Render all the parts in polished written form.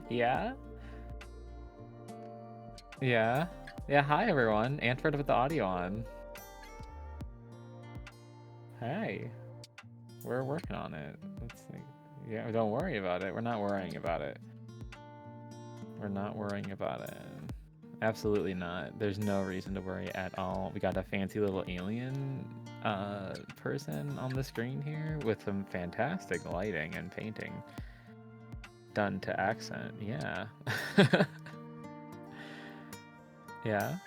Yeah? Yeah? Yeah, hi everyone. Antford with the audio on. Hey. We're working on it. Let's see. Yeah, don't worry about it. We're not worrying about it. We're not worrying about it. Absolutely not. There's no reason to worry at all. We got a fancy little alien person on the screen here with some fantastic lighting and painting done to accent. Yeah. Yeah.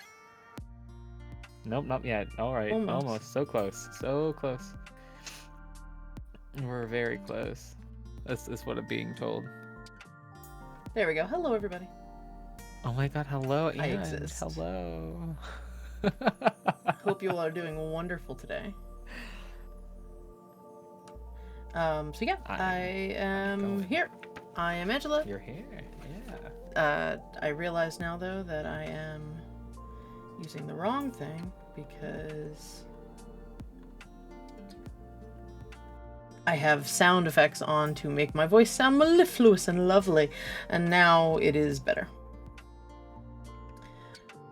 Nope, not yet. All right. Almost. So close. So close. We're very close. This is what I'm being told. There we go. Hello, everybody. Oh my god, hello, I exist. Hello. Hope you all are doing wonderful today. So yeah, I am here. I am Angela. You're here, yeah. I realize now, though, that I am using the wrong thing because I have sound effects on to make my voice sound mellifluous and lovely, and now it is better.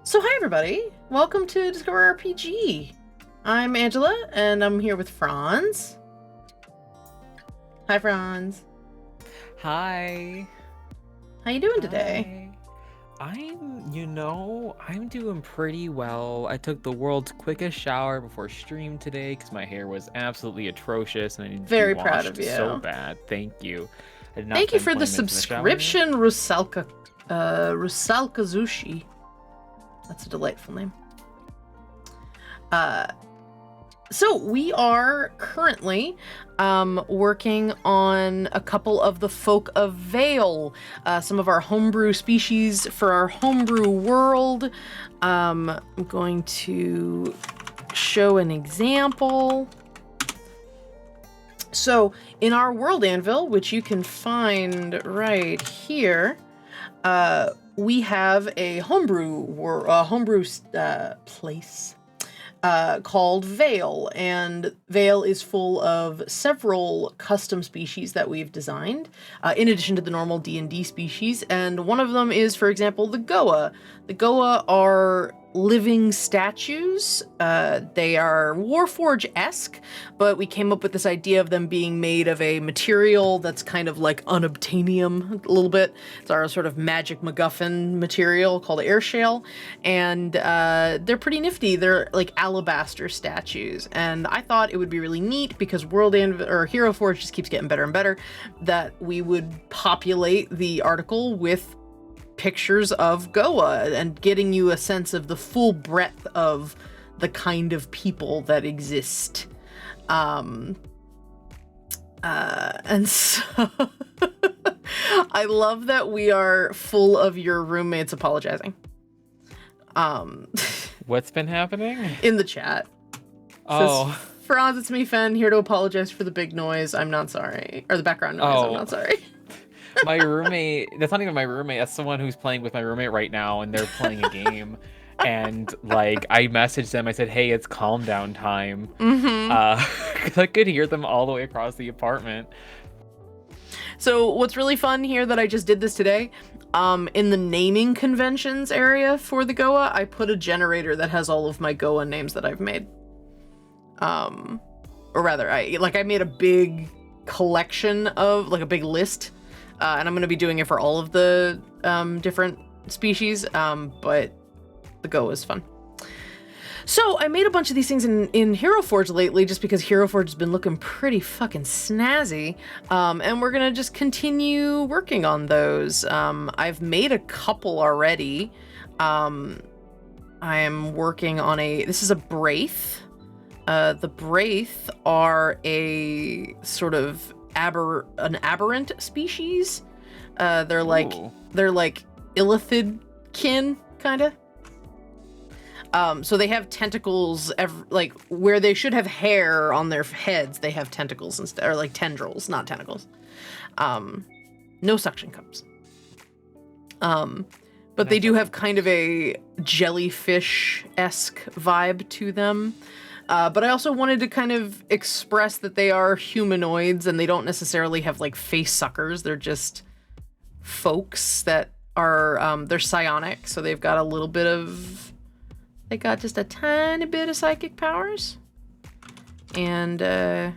So hi everybody, welcome to Discover RPG. I'm Angela, and I'm here with Franz. Hi Franz. Hi. How you doing today? I'm doing pretty well. I took the world's quickest shower before stream today because my hair was absolutely atrocious and I needed Very to be proud washed of you. So bad. Thank you. Thank you for the subscription, Rusalka Zushi. That's a delightful name. So we are currently working on a couple of the Folk of Vale, some of our homebrew species for our homebrew world. I'm going to show an example. So in our world anvil, which you can find right here, we have a homebrew place called Vale, and Vale is full of several custom species that we've designed, in addition to the normal D&D species, and one of them is, for example, the Goa. The Goa are living statues. They are Warforge-esque, but we came up with this idea of them being made of a material that's kind of like unobtainium a little bit. It's our sort of magic MacGuffin material called air shale, and they're pretty nifty. They're like alabaster statues, and I thought it would be really neat because Hero Forge just keeps getting better and better, that we would populate the article with pictures of Goa and getting you a sense of the full breadth of the kind of people that exist. And so I love that we are full of your roommates apologizing. What's been happening? In the chat. Oh. Says, Franz, it's me, Fen, here to apologize for the big noise. I'm not sorry. Or the background noise, I'm not sorry. My roommate, that's not even my roommate, that's someone who's playing with my roommate right now, and they're playing a game. And like, I messaged them, I said, hey, it's calm down time. Because I could hear them all the way across the apartment. So what's really fun here that I just did this today, in the naming conventions area for the Goa, I put a generator that has all of my Goa names that I've made. Or rather, I made a big collection of, like a big list, and I'm going to be doing it for all of the different species, but the Goa is fun. So I made a bunch of these things in Hero Forge lately, just because Hero Forge has been looking pretty fucking snazzy, and we're gonna just continue working on those. I've made a couple already. I am working on this is a Braith. The Braith are a sort of an aberrant species. They're like illithid kin, kinda. So they have tentacles, like where they should have hair on their heads, they have tentacles instead, or like tendrils, not tentacles. No suction cups. But they do have kind of a jellyfish-esque vibe to them. But I also wanted to kind of express that they are humanoids and they don't necessarily have like face suckers. They're just folks that are, they're psionic. So they've got a little bit of, they got just a tiny bit of psychic powers. And they're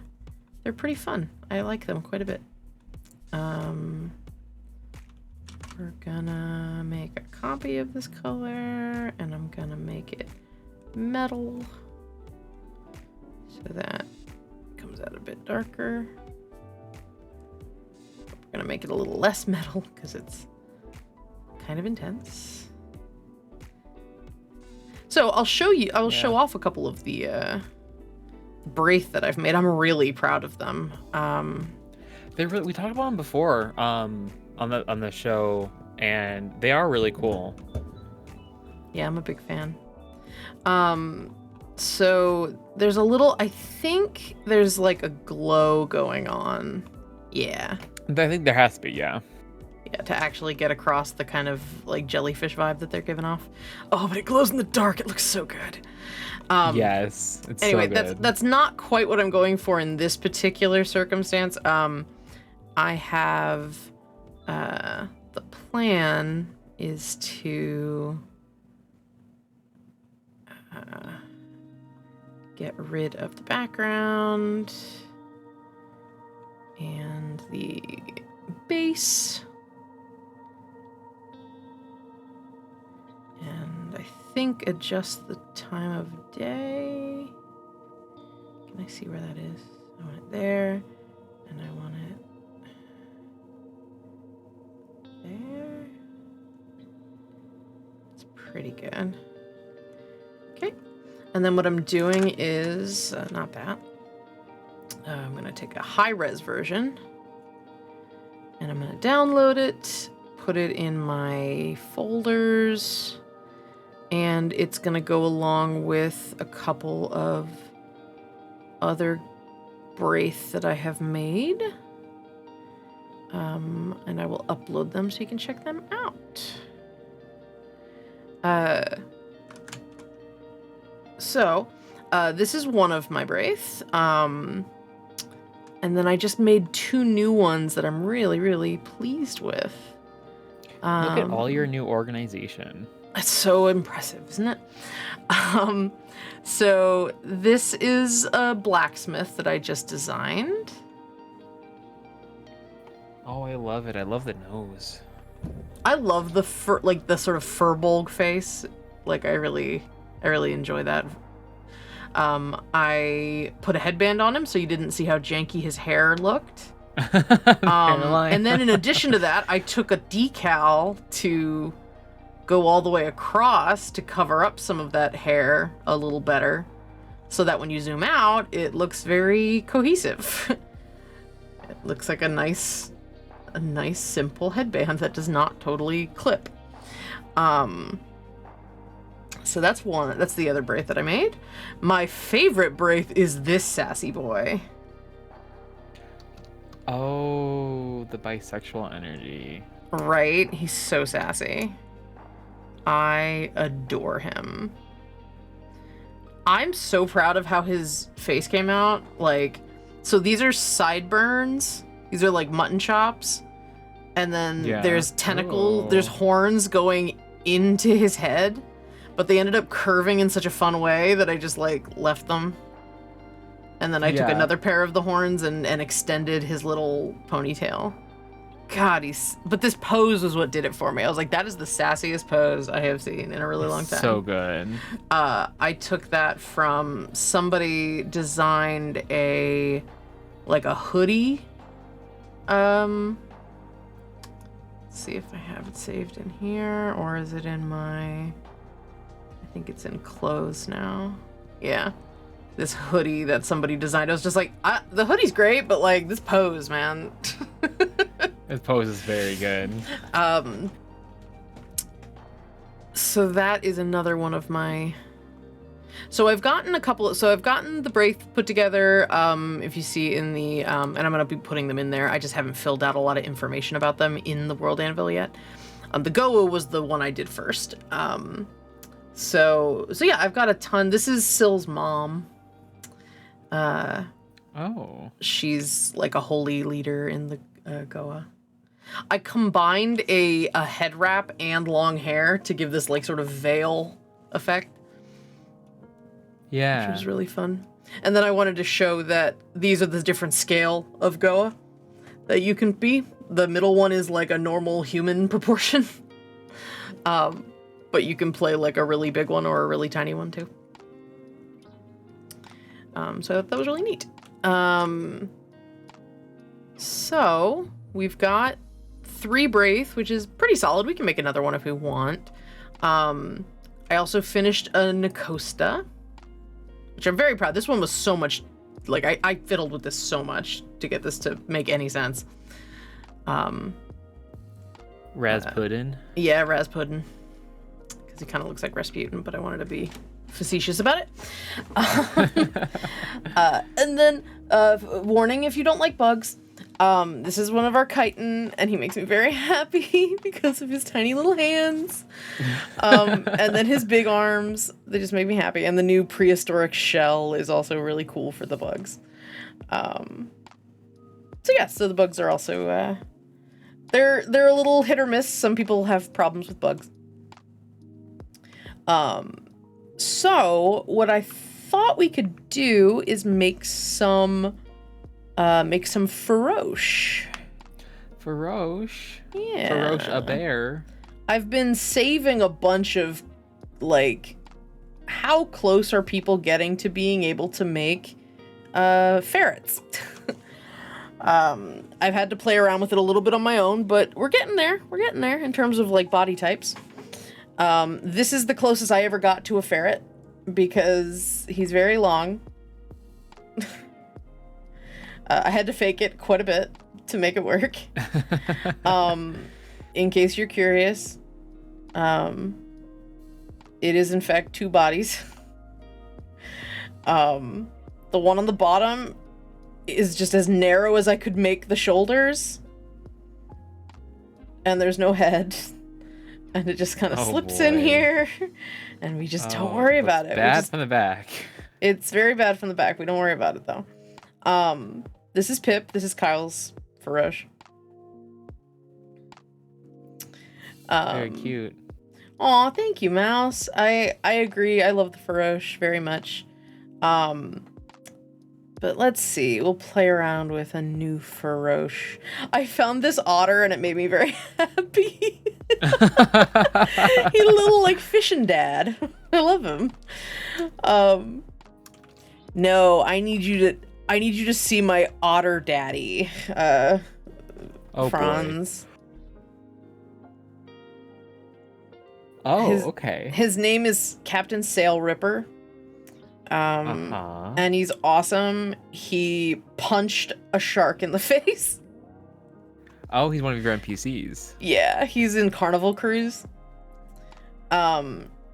pretty fun. I like them quite a bit. We're gonna make a copy of this color and I'm gonna make it metal so that it comes out a bit darker. We're gonna make it a little less metal because it's kind of intense. So I'll show you, I will show off a couple of the Braith that I've made. I'm really proud of them. We talked about them before on the show, and they are really cool. Yeah, I'm a big fan. So there's a little, I think there's like a glow going on. Yeah. I think there has to be, yeah. Yeah, to actually get across the kind of like jellyfish vibe that they're giving off. Oh, but it glows in the dark. It looks so good. Yes, it's anyway, so good. that's not quite what I'm going for in this particular circumstance. I have the plan is to get rid of the background and the base. And I think adjust the time of day. Can I see where that is? I want it there, and I want it there. It's pretty good. Okay. And then what I'm doing is, not that. I'm going to take a high-res version, and I'm going to download it, put it in my folders, and it's going to go along with a couple of other Braith that I have made. And I will upload them so you can check them out. So this is one of my Braith. And then I just made 2 new ones that I'm really, really pleased with. Look at all your new organization. That's so impressive, isn't it? So this is a blacksmith that I just designed. Oh, I love it. I love the nose. I love the fur, like the sort of furbulg face. Like I really enjoy that. I put a headband on him so you didn't see how janky his hair looked. And then in addition to that, I took a decal to go all the way across to cover up some of that hair a little better so that when you zoom out, it looks very cohesive. It looks like a nice simple headband that does not totally clip. So that's one. That's the other Braith that I made. My favorite Braith is this sassy boy. Oh, the bisexual energy. Right? He's so sassy. I adore him. I'm so proud of how his face came out. Like, so these are sideburns. These are like mutton chops. And then there's there's horns going into his head. But they ended up curving in such a fun way that I just like left them. And then I took another pair of the horns and extended his little ponytail. God, but this pose was what did it for me. I was like, that is the sassiest pose I have seen in a really long time. So good. I took that from somebody designed a hoodie. Let's see if I have it saved in here, or is it in my, I think it's in clothes now. Yeah. This hoodie that somebody designed. I was just like, the hoodie's great, but like this pose, man. This pose is very good. So that is another one of my. So I've gotten I've gotten the Braith put together. If you see in the, and I'm gonna be putting them in there. I just haven't filled out a lot of information about them in the World Anvil yet. The Goa was the one I did first. So yeah, I've got a ton. This is Syl's mom. Oh. She's like a holy leader in the Goa. I combined a head wrap and long hair to give this like sort of veil effect. Yeah. Which was really fun. And then I wanted to show that these are the different scale of Goa that you can be. The middle one is like a normal human proportion. But you can play like a really big one or a really tiny one too. So that was really neat. So we've got 3 Braith, which is pretty solid. We can make another one if we want. I also finished a Nakosta, which I'm very proud. This one was so much, like, I fiddled with this so much to get this to make any sense. Rasputin? Yeah, Rasputin. Because he kind of looks like Rasputin, but I wanted to be facetious about it. And then, warning if you don't like bugs, this is one of our chitin, and he makes me very happy because of his tiny little hands. And then his big arms, they just make me happy. And the new prehistoric shell is also really cool for the bugs. So yeah, so the bugs are also, they're a little hit or miss. Some people have problems with bugs. So what I thought we could do is make some Feroche. Feroche? Yeah. Feroche a bear. I've been saving a bunch of, like, how close are people getting to being able to make ferrets? I've had to play around with it a little bit on my own, but we're getting there. We're getting there in terms of, like, body types. This is the closest I ever got to a ferret because he's very long. I had to fake it quite a bit to make it work. In case you're curious, it is in fact 2 bodies. The one on the bottom is just as narrow as I could make the shoulders. And there's no head. And it just kind of slips in here. And we just don't worry about it. Bad from the back. It's very bad from the back. We don't worry about it, though. This is Pip. This is Kyle's Feroche. Very cute. Aw, thank you, Mouse. I agree. I love the Feroche very much. But let's see. We'll play around with a new Feroche. I found this otter and it made me very happy. He's a little like fishing dad. I love him. No, I need you to see my otter daddy. Franz. Boy. Oh, okay. His name is Captain Sail Ripper. And he's awesome. He punched a shark in the face. Oh, he's one of your NPCs. Yeah, he's in Carnival Cruise.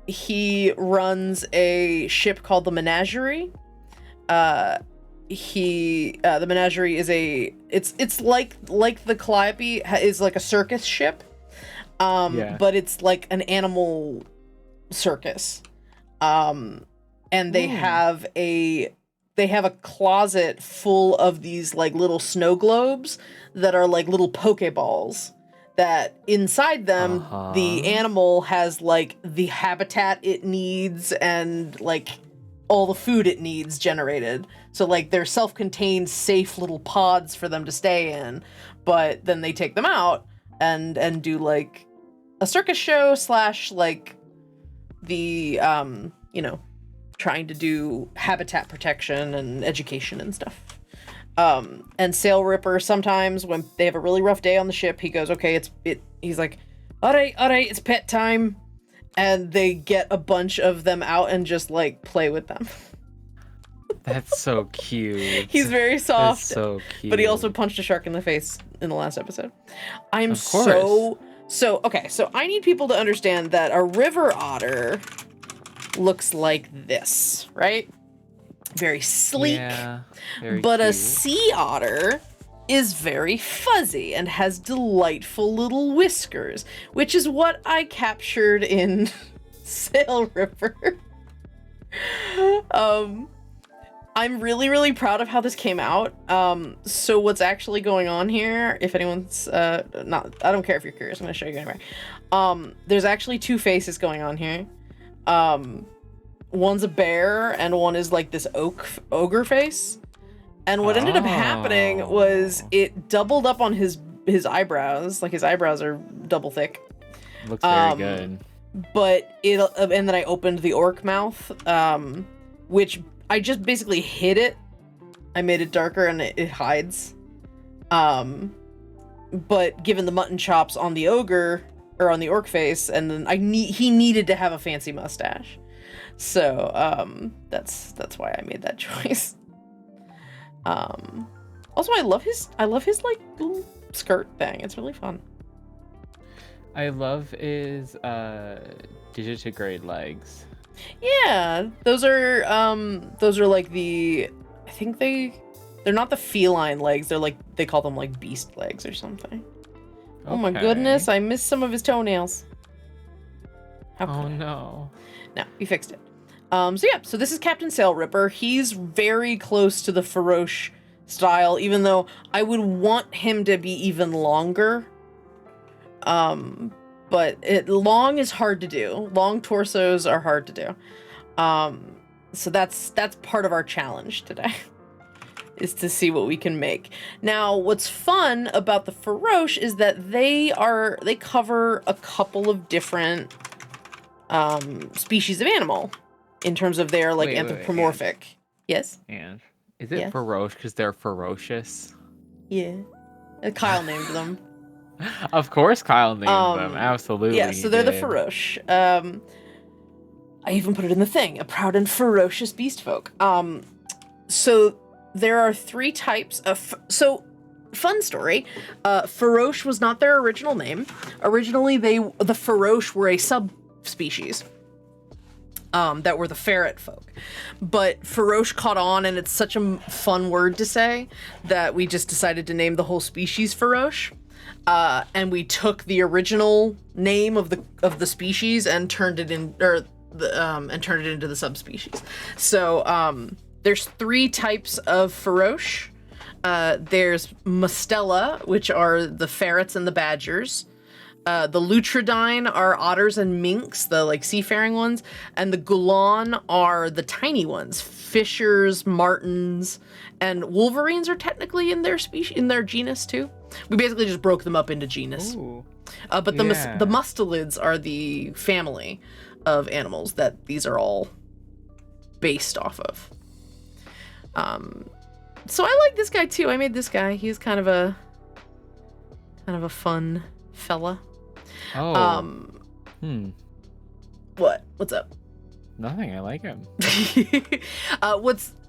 He runs a ship called the Menagerie. The Menagerie is it's like the Calliope is like a circus ship. But it's like an animal circus. And they have a closet full of these like little snow globes that are like little Pokeballs that inside them the animal has like the habitat it needs and like all the food it needs generated. So like they're self-contained safe little pods for them to stay in, but then they take them out and do like a circus show / like the trying to do habitat protection and education and stuff. And Sail Ripper, sometimes when they have a really rough day on the ship, he goes, okay, he's like, all right, it's pet time. And they get a bunch of them out and just like play with them. That's so cute. He's very soft. That's so cute. But he also punched a shark in the face in the last episode. Of course. Okay, so I need people to understand that a river otter looks like this, right? Very sleek. Yeah, very but cute. a sea otter is very fuzzy and has delightful little whiskers, which is what I captured in Sail Ripper. I'm really, really proud of how this came out. So what's actually going on here, if anyone's not, I don't care if you're curious, I'm gonna show you anyway. There's actually two faces going on here. One's a bear and one is like this ogre face. And what ended up happening was it doubled up on his eyebrows. Like his eyebrows are double thick. Looks very good. But and then I opened the orc mouth, which I just basically hid it. I made it darker and it hides. But given the mutton chops on the ogre or on the orc face, and then he needed to have a fancy mustache. So that's why I made that choice. Also I love his like little skirt thing. It's really fun. I love his digitigrade legs. Yeah, those are like I think they're not the feline legs, they're like, they call them like beast legs or something. Okay. Oh my goodness, I missed some of his toenails. Oh no. No, we fixed it. So this is Captain Sail Ripper. He's very close to the Faroche style, even though I would want him to be even longer. But long is hard to do. Long torsos are hard to do. So that's part of our challenge today, is to see what we can make. Now, what's fun about the Faroche is that they cover a couple of different species of animal in terms of their like anthropomorphic. Yes? And is it Faroche because they're ferocious? Yeah. Kyle named them. Of course Kyle named them, absolutely. Yeah, so they're the Faroche. I even put it in the thing, a proud and ferocious beast folk. So there are 3 types of, so fun story, Faroche was not their original name. Originally the Faroche were a subspecies. That were the ferret folk. But Faroche caught on, and it's such a fun word to say that we just decided to name the whole species Faroche. And we took the original name of the species and turned it into the subspecies. So there's 3 types of Faroche. There's Mustela, which are the ferrets and the badgers. The Lutridine are otters and minks, the like seafaring ones, and the Goulon are the tiny ones, fishers, martins, and wolverines are technically in their genus too. We basically just broke them up into genus. But the mustelids are the family of animals that these are all based off of. So I like this guy too. I made this guy. He's kind of a fun fella. What's up? Nothing, I like him.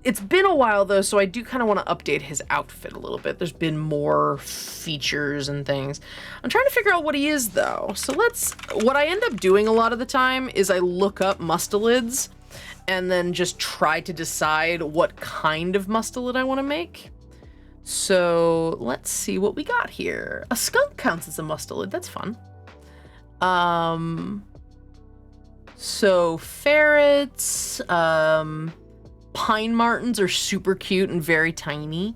It's been a while though, so I do kind of want to update his outfit a little bit. There's been more features and things. I'm trying to figure out what he is though. So what I end up doing a lot of the time is I look up mustelids and then just try to decide what kind of mustelid I want to make. So let's see what we got here. A skunk counts as a mustelid, that's fun. So ferrets, pine martens are super cute and very tiny.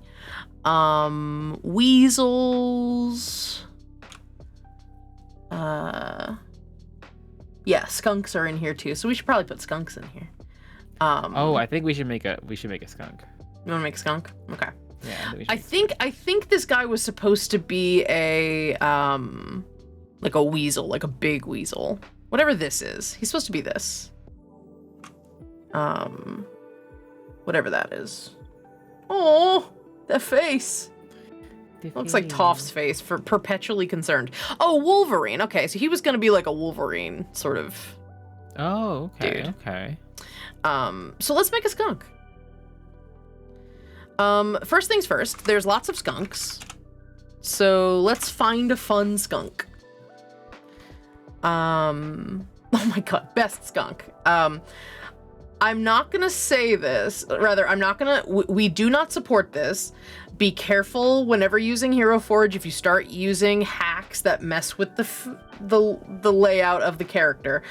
Weasels. Yeah, skunks are in here too. So we should probably put skunks in here. I think we should make a skunk. You want to make a skunk? Okay. Yeah, I think this guy was supposed to be a like a weasel, like a big weasel. Whatever this is. He's supposed to be this. Whatever that is. Oh, that face. Looks like Toph's face, for perpetually concerned. Oh, Wolverine. Okay, so he was going to be like a Wolverine sort of. Oh, okay. Dude. Okay. So let's make a skunk. First things first, there's lots of skunks. So let's find a fun skunk. Oh my god, best skunk. I'm not gonna say this, rather, we do not support this. Be careful whenever using Hero Forge if you start using hacks that mess with the layout of the character.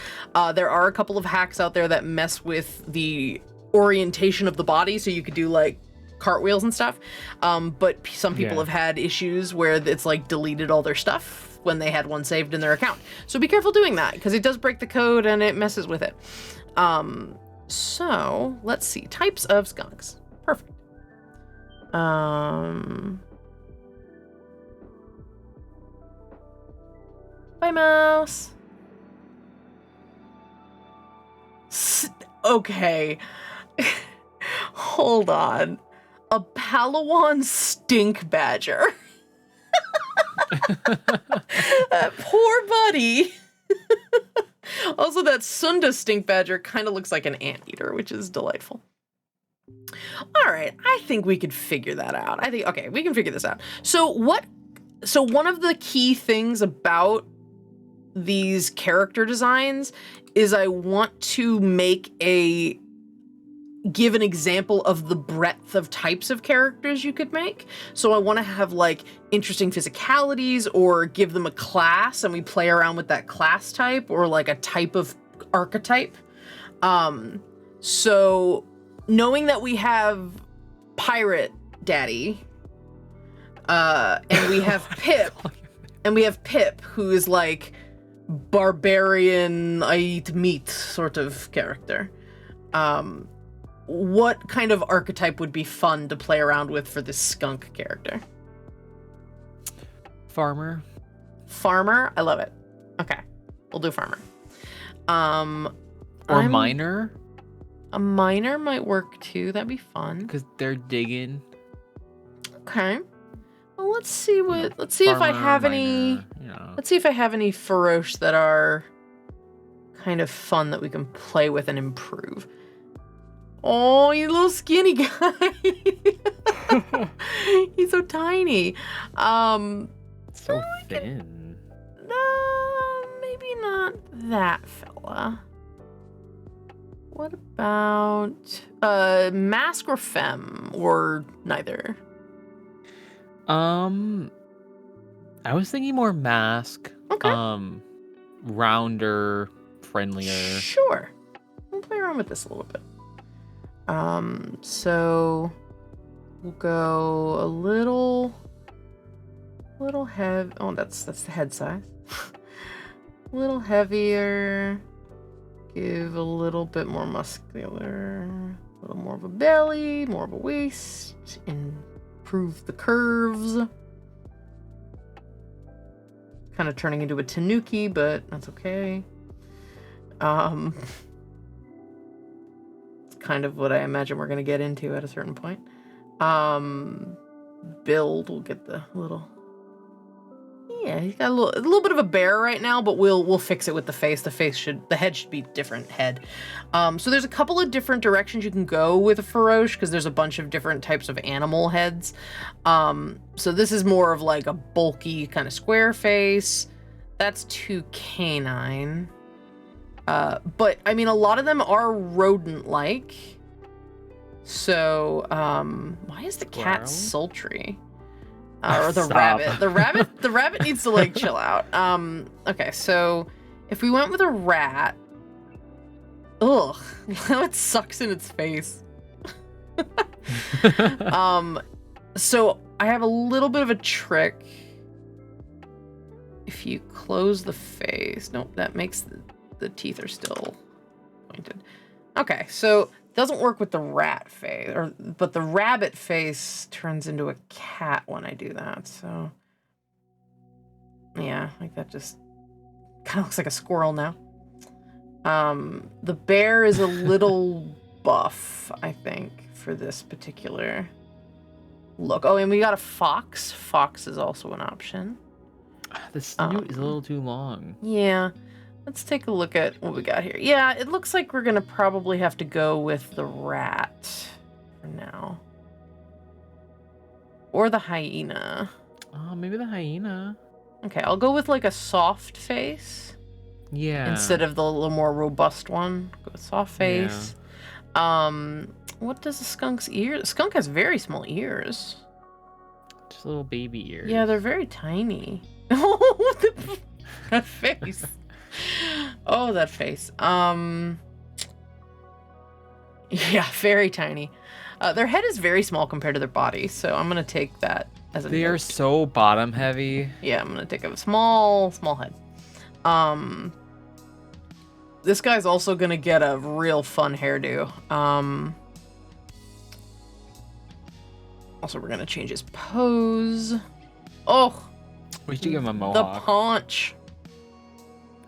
There are a couple of hacks out there that mess with the orientation of the body, so you could do like cartwheels and stuff. But some people have had issues where it's like deleted all their stuff when they had one saved in their account. So be careful doing that, because it does break the code and it messes with it. So let's see. Types of skunks. Perfect. Bye, mouse. Okay. Hold on. A Palawan stink badger. That poor buddy. Also, that Sunda stink badger kind of looks like an anteater, which is delightful. All right, I think we could figure that out. Okay, we can figure this out. So one of the key things about these character designs is I want to give an example of the breadth of types of characters you could make. So I want to have like interesting physicalities, or give them a class and we play around with that class type, or like a type of archetype. So knowing that we have Pirate Daddy, and we have Pip, who is like barbarian, I eat meat sort of character. What kind of archetype would be fun to play around with for this skunk character? Farmer. Farmer? I love it. Okay. We'll do farmer. Or miner. A miner might work too. That'd be fun. Because they're digging. Okay. Well, let's see if I have any. Let's see if I have any Feroche that are kind of fun that we can play with and improve. Oh, you little skinny guy. He's so tiny. So thin. Maybe not that fella. What about mask or femme, or neither? I was thinking more mask. Okay. Rounder, friendlier. Sure. We'll play around with this a little bit. So we'll go a little heavy. Oh, that's the head size. A little heavier. Give a little bit more muscular. A little more of a belly, more of a waist. Improve the curves. Kind of turning into a tanuki, but that's okay. Kind of what I imagine we're going to get into at a certain point. Build, we'll get the little... Yeah, he's got a little bit of a bear right now, but we'll fix it with the face. The head should be different head. So there's a couple of different directions you can go with a Feroche, because there's a bunch of different types of animal heads. So this is more of like a bulky kind of square face. That's too canine. But I mean, a lot of them are rodent-like. So, why is the cat sultry? Or the rabbit. The rabbit needs to like chill out. Okay, so if we went with a rat, ugh, it sucks in its face. So I have a little bit of a trick. If you close the face, nope, that makes the teeth are still pointed. Okay, so doesn't work with the rat face, but the rabbit face turns into a cat when I do that. So yeah, like that just kind of looks like a squirrel now. The bear is a little buff, I think, for this particular look. Oh, and we got a fox. Fox is also an option. The snoot is a little too long. Yeah. Let's take a look at what we got here. Yeah, it looks like we're going to probably have to go with the rat for now. Or the hyena. Oh, maybe the hyena. Okay, I'll go with like a soft face. Yeah. Instead of the little more robust one. Go with soft face. Yeah. What does the skunk's ears? The skunk has very small ears. Just little baby ears. Yeah, they're very tiny. Oh, that face. Oh, that face. Yeah, very tiny. Their head is very small compared to their body, so I'm gonna take that as a They are note. so bottom heavy. Yeah, I'm gonna take a small head. This guy's also gonna get a real fun hairdo. Also, we're gonna change his pose. Oh, We should give him a the mohawk. paunch.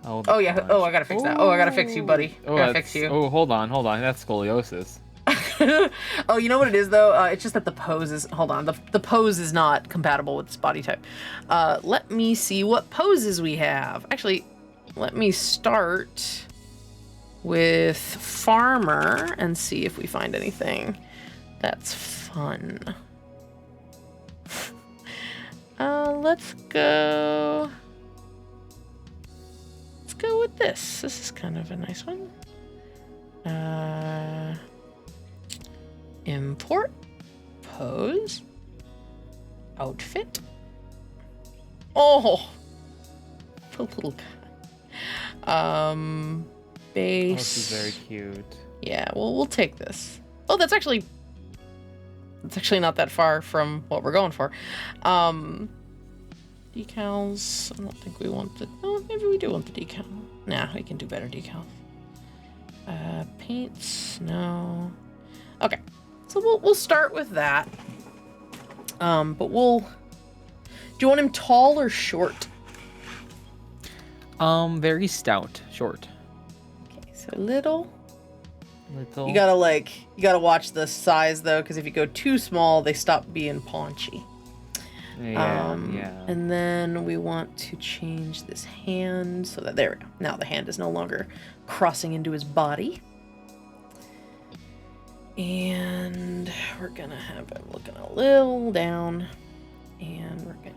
The Oh yeah. paunch. Oh, I gotta fix that. Oh, I gotta fix you, buddy. Oh, Gotta fix you. Oh, hold on. That's scoliosis. Oh, you know what it is though? It's just that the pose is. Hold on. The pose is not compatible with this body type. Let me see what poses we have. Actually, let me start with farmer and see if we find anything that's fun. Let's go with this. This is kind of a nice one. Import, pose, outfit. Oh, the little guy. Base. Oh, she's very cute. Yeah, well, we'll take this. Oh, that's actually not that far from what we're going for. Decals. I don't think we want the. Oh, maybe we do want the decal. Nah, we can do better decals. Paints. No. Okay, so we'll start with that. But we'll. Do you want him tall or short? Very stout, short. Okay, so little. Little. You gotta watch the size though, because if you go too small, they stop being paunchy. Yeah, And then we want to change this hand so that there we go. Now the hand is no longer crossing into his body. And we're gonna have him looking a little down. And we're gonna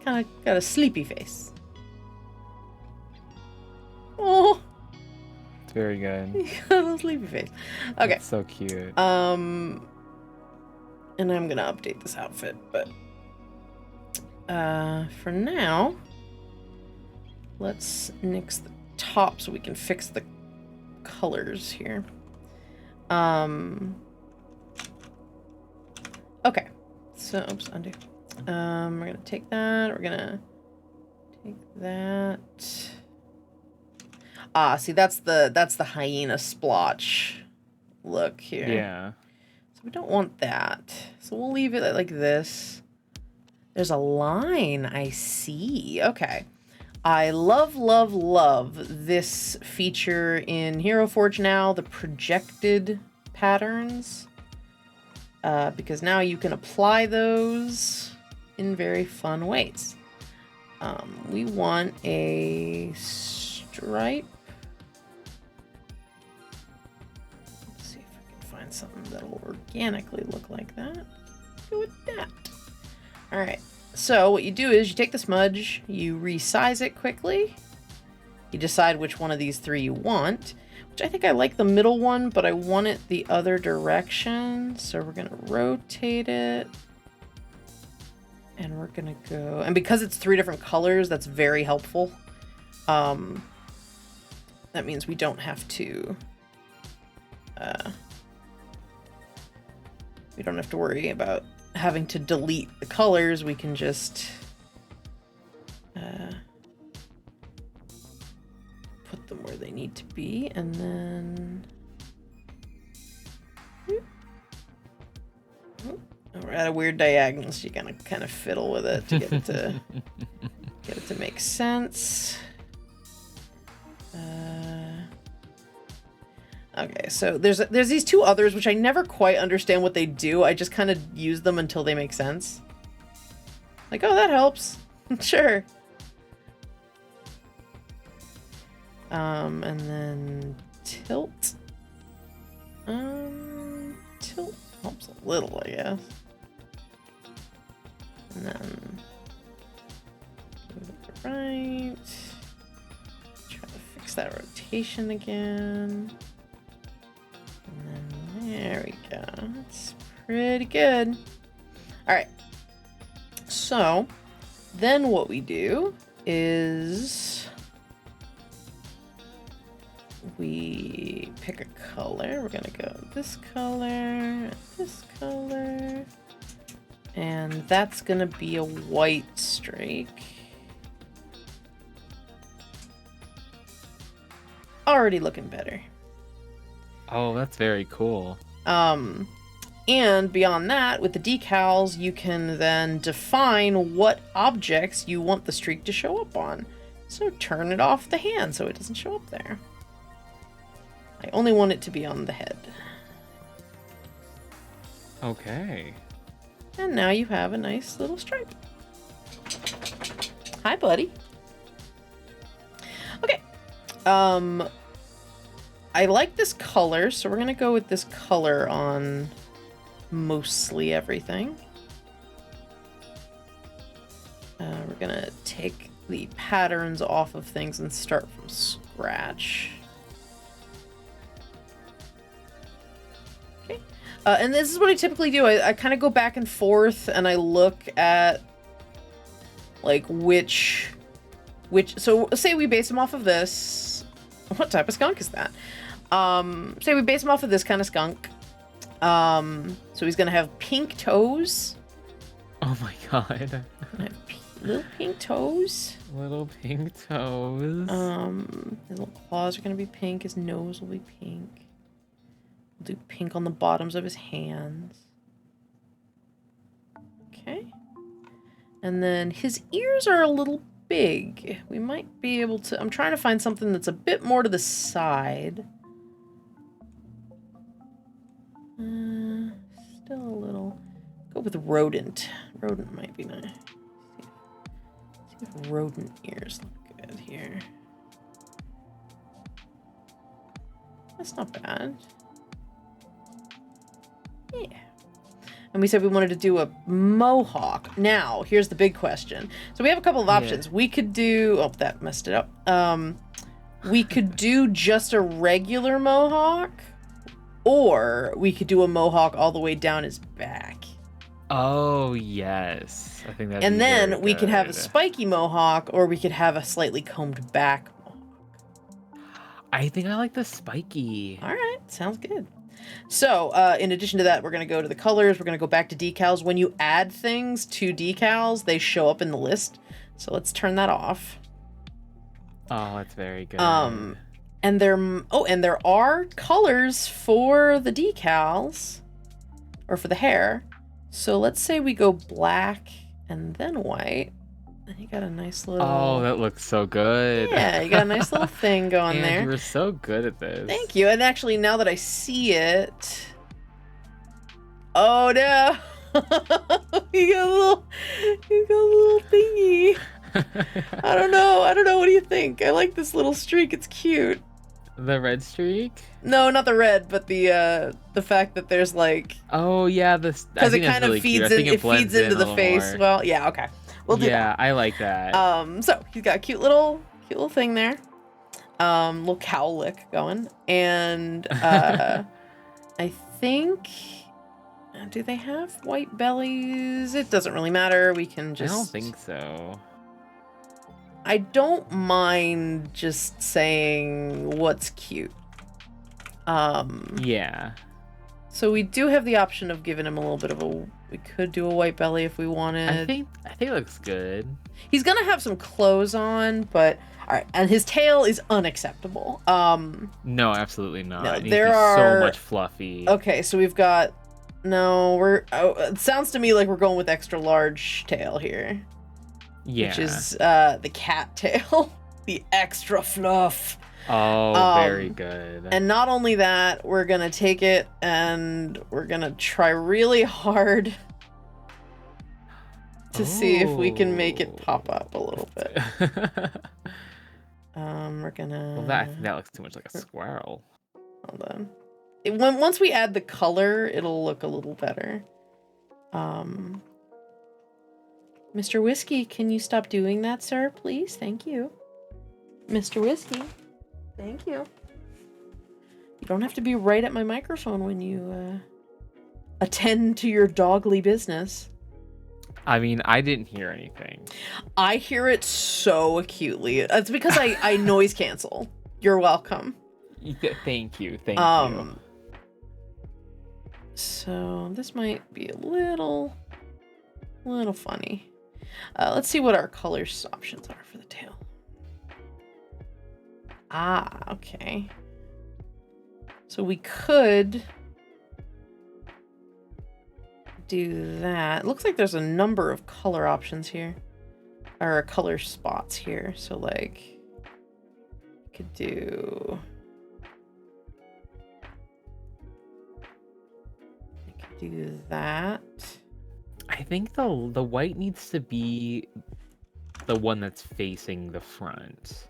kind of got a sleepy face. Oh, It's very good. you got a little sleepy face. Okay. It's so cute. And I'm gonna update this outfit, but for now, let's nix the top so we can fix the colors here. Okay. So, oops, undo. We're gonna take that. We're gonna take that. Ah, see, that's the hyena splotch look here. Yeah. So we don't want that. So we'll leave it like this. There's a line. I see. Okay. I love this feature in Hero Forge now, the projected patterns. Because now you can apply those in very fun ways. We want a stripe. Let's see if I can find something that'll organically look like that. Go with that. All right. So what you do is you take the smudge, you resize it quickly. You decide which one of these three you want, which I think I like the middle one, but I want it the other direction. So we're going to rotate it. And we're going to go... And because it's 3 different colors, that's very helpful. That means we don't have to... we don't have to worry about having to delete the colors. We can just... put them where they need to be, and then... We're at a weird diagonal, so you gotta kind of fiddle with it to get it to get it to make sense. Okay, so there's these 2 others which I never quite understand what they do. I just kind of use them until they make sense. Like, oh, that helps. Sure. And then tilt. Tilt helps a little, I guess. And then move it to the right. Try to fix that rotation again. And then there we go. That's pretty good. All right. So then what we do is we pick a color. We're gonna go this color, this color, and that's gonna be a white streak. Already looking better. Oh, that's very cool. And beyond that, with the decals, you can then define what objects you want the streak to show up on. So turn it off the hand so it doesn't show up there. I only want it to be on the head. Okay. And now you have a nice little stripe. Hi, buddy. Okay. I like this color, so we're gonna go with this color on mostly everything. We're gonna take the patterns off of things and start from scratch. Okay. And this is what I typically do. I kind of go back and forth and I look at like which, so say we base them off of this. What type of skunk is that? Say we base him off of this kind of skunk. So he's gonna have pink toes. Oh my god. Little pink toes. Little pink toes. His little claws are gonna be pink. His nose will be pink. We'll do pink on the bottoms of his hands. Okay. And then his ears are a little big. We might be able to... I'm trying to find something that's a bit more to the side. Still a little... Go with rodent. Rodent might be nice. See if rodent ears look good here. That's not bad. Yeah. And we said we wanted to do a mohawk. Now, here's the big question. So we have a couple of options. Yeah. We could do... Oh, that messed it up. We could do just a regular mohawk, or we could do a mohawk all the way down his back. Oh, yes. I think that's... And then we could have a spiky mohawk, or we could have a slightly combed back mohawk. I think I like the spiky. All right. Sounds good. So, in addition to that, we're going to go to the colors. We're going to go back to decals. When you add things to decals, they show up in the list. So let's turn that off. Oh, that's very good. And there are colors for the decals, or for the hair. So let's say we go black and then white. And you got a nice little... Oh, that looks so good. Yeah, you got a nice little thing going there. You were so good at this. Thank you. And actually, now that I see it... Oh, no. You got a little thingy. I don't know. What do you think? I like this little streak. It's cute. The red streak? No, not the red, but the fact that there's like... Oh, yeah. Because it kind of feeds into the face. More. Well, yeah, okay. We'll do that. Yeah, I like that. So he's got a cute little thing there. Little cowl lick going. And I think... Do they have white bellies? It doesn't really matter. We can just... I don't think so. I don't mind just saying what's cute. Yeah. So we do have the option of giving him a little bit of a... We could do a white belly if we wanted. I think it looks good. He's gonna have some clothes on, but... Alright, and his tail is unacceptable. No, absolutely not. No, it needs there to be are... so much fluffy. Okay, so we've got... No, it sounds to me like we're going with extra large tail here. Yeah. Which is the cat tail. The extra fluff. Oh, very good. And not only that, we're going to take it and we're going to try really hard to see if we can make it pop up a little bit. We're going to... Well, that looks too much like a squirrel. Hold on. Once we add the color, it'll look a little better. Mr. Whiskey, can you stop doing that, sir? Please, thank you. Mr. Whiskey, thank you. You don't have to be right at my microphone when you attend to your dogly business. I mean, I didn't hear anything. I hear it so acutely. It's because I noise cancel. You're welcome. Thank you. Thank you. So this might be a little funny. Let's see what our color options are for the tail. Ah, okay. So we could do that. It looks like there's a number of color options here. Or color spots here. So like, could do... I could do that. I think the white needs to be the one that's facing the front.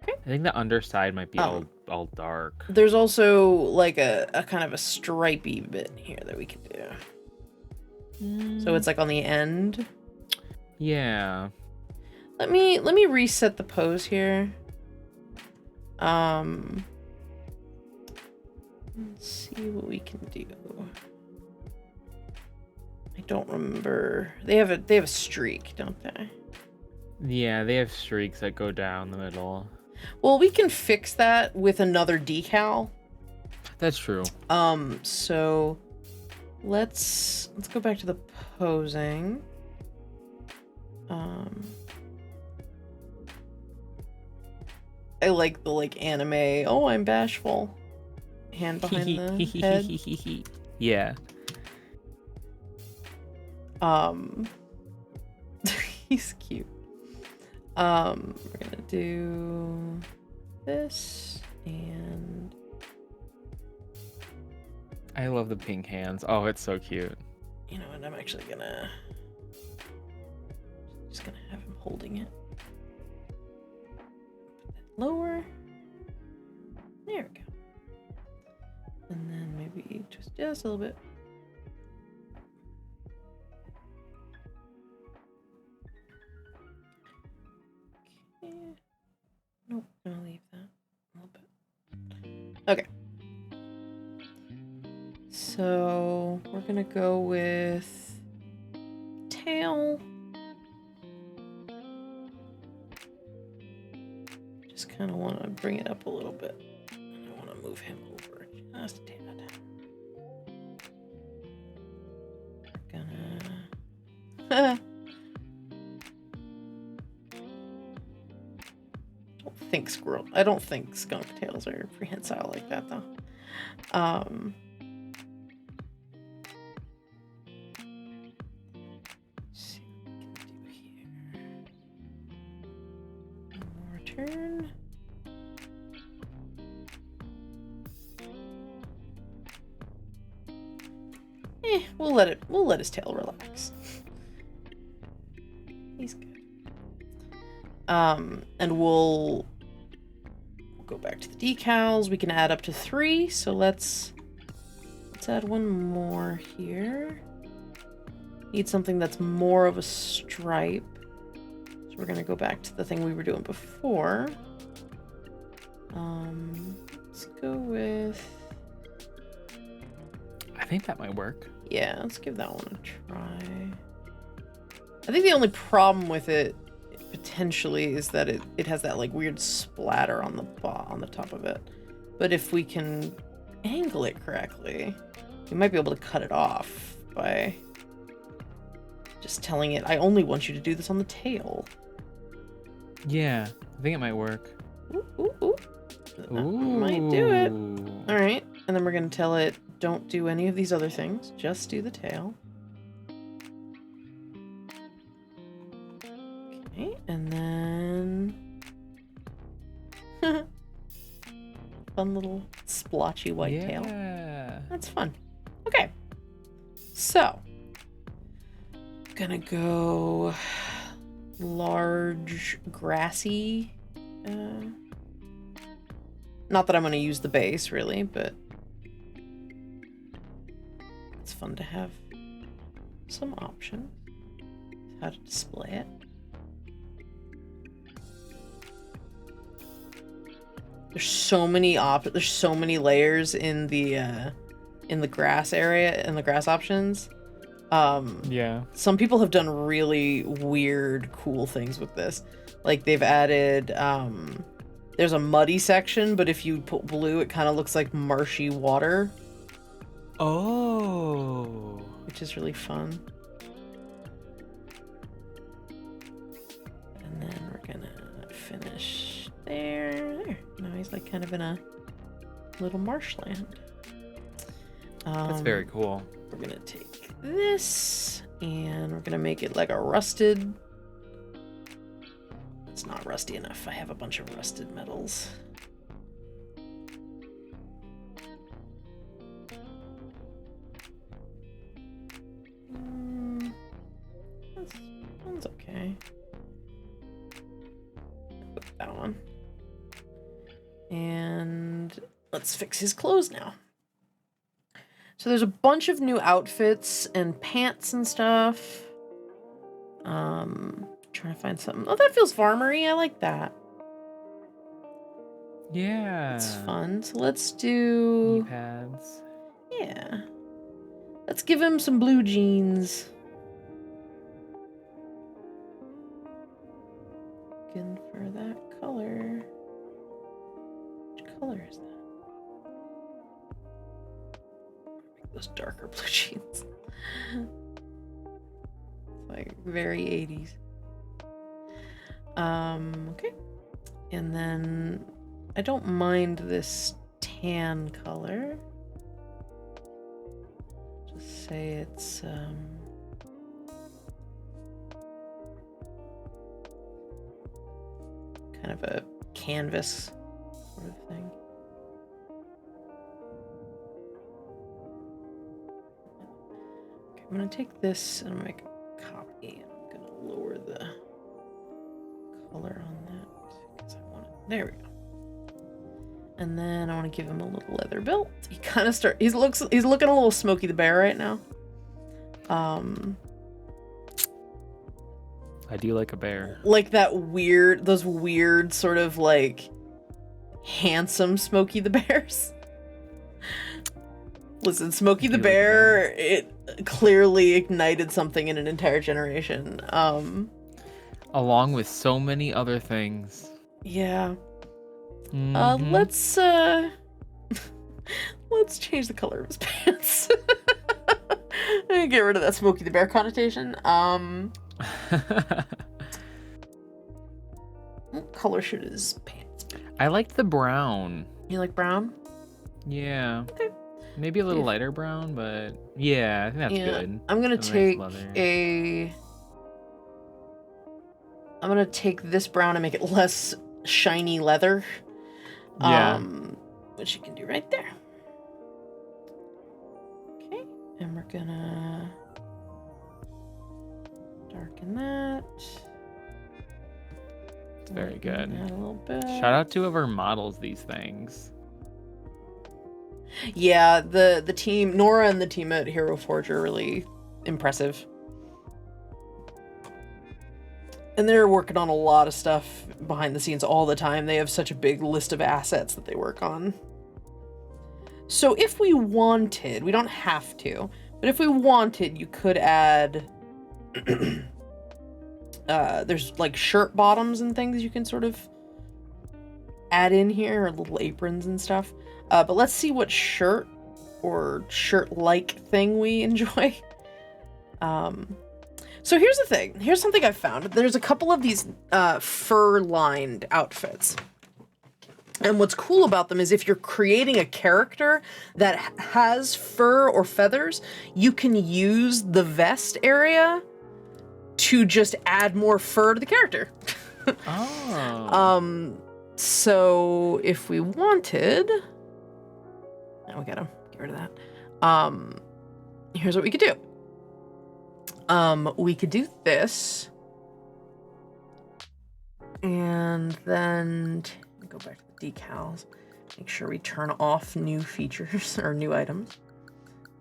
Okay. I think the underside might be all dark. There's also like a kind of a stripey bit here that we could do. So it's like on the end. Yeah. Let me reset the pose here. Let's see what we can do. I don't remember. They have a streak, don't they? Yeah, they have streaks that go down the middle. Well, we can fix that with another decal. That's true. So let's go back to the posing. I like the anime. Oh, I'm bashful. Hand behind the head. Yeah. He's cute. We're gonna do this and I love the pink hands. Oh, it's so cute. you know, and I'm actually just gonna have him holding it. Put that lower. There we go. And then maybe twist just a little bit. Okay. Nope, I'm gonna leave that a little bit. Okay. So we're gonna go with tail. Just kind of want to bring it up a little bit. And I want to move him over just a tad. We're gonna. I don't think skunk tails are prehensile like that though. See what we can do here. One more turn. We'll let his tail relax. He's good. And we'll go back to the decals. We can add up to 3, so let's add one more here. Need something that's more of a stripe. So we're gonna go back to the thing we were doing before. Let's go with... I think that might work. Yeah, let's give that one a try. I think the only problem with it potentially is that it has that like weird splatter on the top of it. But if we can angle it correctly, we might be able to cut it off by just telling it, I only want you to do this on the tail. Yeah, I think it might work. Ooh, ooh, ooh. That might do it. All right, and then we're gonna tell it, don't do any of these other things, just do the tail. Okay, and then fun little splotchy white tail. That's fun. Okay, so gonna go large grassy. Not that I'm gonna use the base really, but it's fun to have some options how to display it. There's so many layers in the grass area, in the grass options. Yeah. Some people have done really weird, cool things with this. Like they've added there's a muddy section, but if you put blue, it kind of looks like marshy water. Oh. Which is really fun. And then we're gonna finish there. Now he's like kind of in a little marshland. That's very cool. We're gonna take this and we're gonna make it like a rusted. It's not rusty enough. I have a bunch of rusted metals. That one's okay. Put that on. And let's fix his clothes now. So there's a bunch of new outfits and pants and stuff. Trying to find something. Oh, that feels farmery. I like that. Yeah. It's fun. So let's do... Knee pads. Yeah. Let's give him some blue jeans. Looking for that color. Which color is that? Make those darker blue jeans. It's like very 80s. Okay. And then I don't mind this tan color. Just say it's kind of a canvas sort of thing. Okay, I'm gonna take this and make a copy. I'm gonna lower the color on that because I want it. There we go. And then I want to give him a little leather belt. He kind of he's looking a little Smokey the Bear right now. I do like a bear. Like those weird sort of like handsome Smokey the Bears. Listen, Smokey the Bear, it clearly ignited something in an entire generation. Along with so many other things. Yeah. Mm-hmm. Let's change the color of his pants. Get rid of that Smokey the Bear connotation. What color should his pants be? I like the brown. You like brown? Yeah. Okay. Maybe a little lighter brown, but yeah, I think that's good. I'm gonna That's take nice leather. I'm gonna take this brown and make it less shiny leather. Yeah. Which you can do right there. Okay, and we're gonna darken that. It's very good. That a little bit. Shout out to whoever models these things. Yeah, the team, Nora and the team at Hero Forge are really impressive. And they're working on a lot of stuff behind the scenes all the time. They have such a big list of assets that they work on. So if we wanted, we don't have to, but if we wanted, you could add, there's like shirt bottoms and things you can sort of add in here, or little aprons and stuff. But let's see what shirt or shirt-like thing we enjoy. So here's the thing. Here's something I found. There's a couple of these fur-lined outfits. And what's cool about them is if you're creating a character that has fur or feathers, you can use the vest area to just add more fur to the character. Oh. So if we wanted... we gotta get rid of that. Here's what we could do. We could do this. And then go back to the decals. Make sure we turn off new features or new items.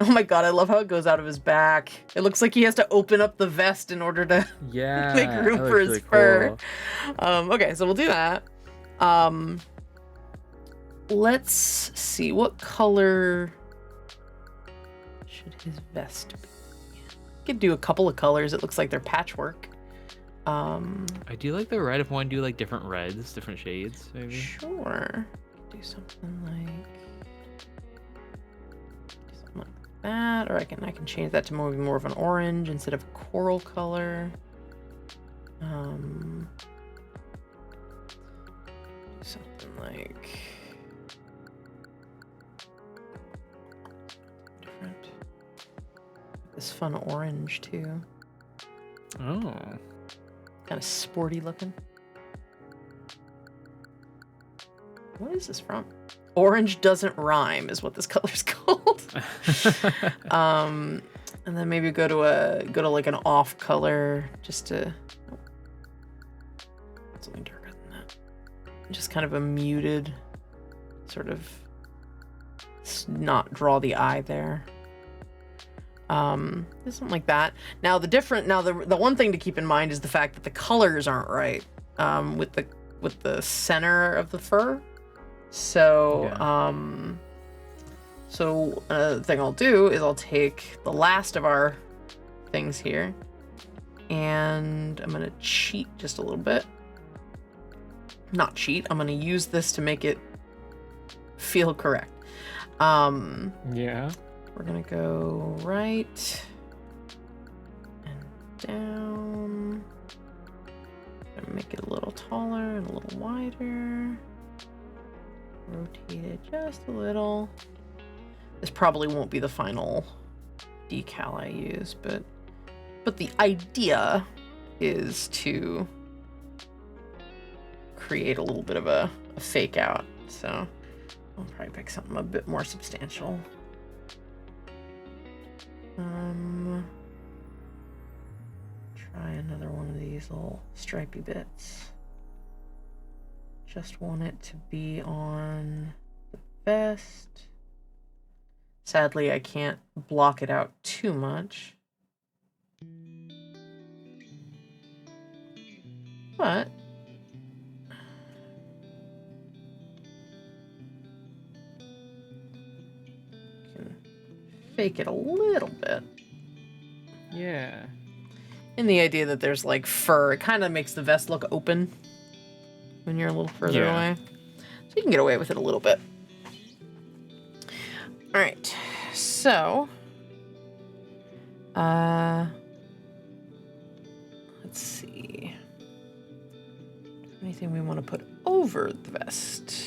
Oh my god, I love how it goes out of his back. It looks like he has to open up the vest in order to make room for his fur. Cool. Okay, so we'll do that. Let's see, what color should his vest be? Could do a couple of colors. It looks like they're patchwork. I do like the red if I want to do like different reds, different shades, maybe. Sure. Do something like that, or I can change that to more of an orange instead of coral color. Something like different. This fun orange too. Oh. Kind of sporty looking. What is this from? Orange doesn't rhyme is what this color's called. And then maybe go to like an off color just to something darker than that. Just kind of a muted sort of not draw the eye there. Something like that. Now the one thing to keep in mind is the fact that the colors aren't right with the center of the fur. So Yeah. So another thing I'll do is I'll take the last of our things here and I'm gonna cheat just a little bit. Not cheat, I'm gonna use this to make it feel correct. Yeah. We're gonna go right and down. Gonna make it a little taller and a little wider. Rotate it just a little. This probably won't be the final decal I use, but the idea is to create a little bit of a fake out. So I'll probably pick something a bit more substantial. Try another one of these little stripy bits. Just want it to be on the vest. Sadly, I can't block it out too much. But can fake it a little bit. Yeah. In the idea that there's like fur, it kind of makes the vest look open when you're a little further away. So you can get away with it a little bit. All right, so let's see. Anything we want to put over the vest?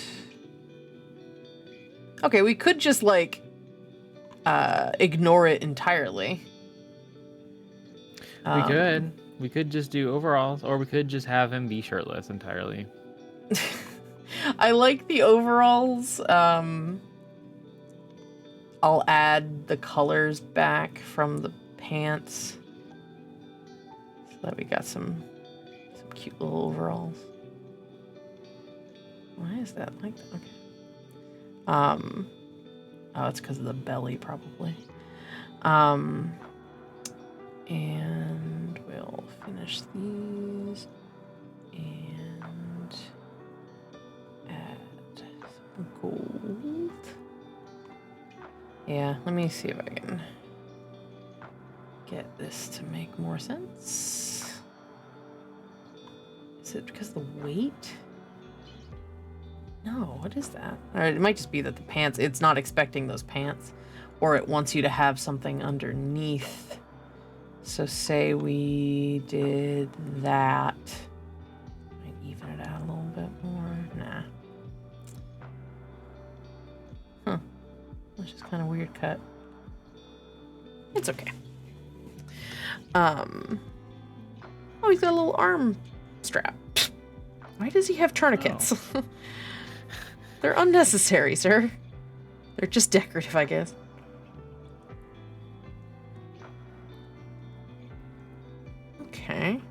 Okay, we could just like ignore it entirely. We could just do overalls, or we could just have him be shirtless entirely. I like the overalls. I'll add the colors back from the pants so that we got some cute little overalls. Why is that like that? Okay. Oh, it's because of the belly probably. And we'll finish these and add some gold. Yeah, let me see if I can get this to make more sense. Is it because of the weight? No, what is that? Or it might just be that the pants, it's not expecting those pants, or it wants you to have something underneath. So say we did that. Might even it out a little bit more. Nah. Huh. That's just kind of weird cut. It's okay. Oh, he's got a little arm strap. Why does he have tourniquets? Oh. They're unnecessary, sir. They're just decorative, I guess. Okay.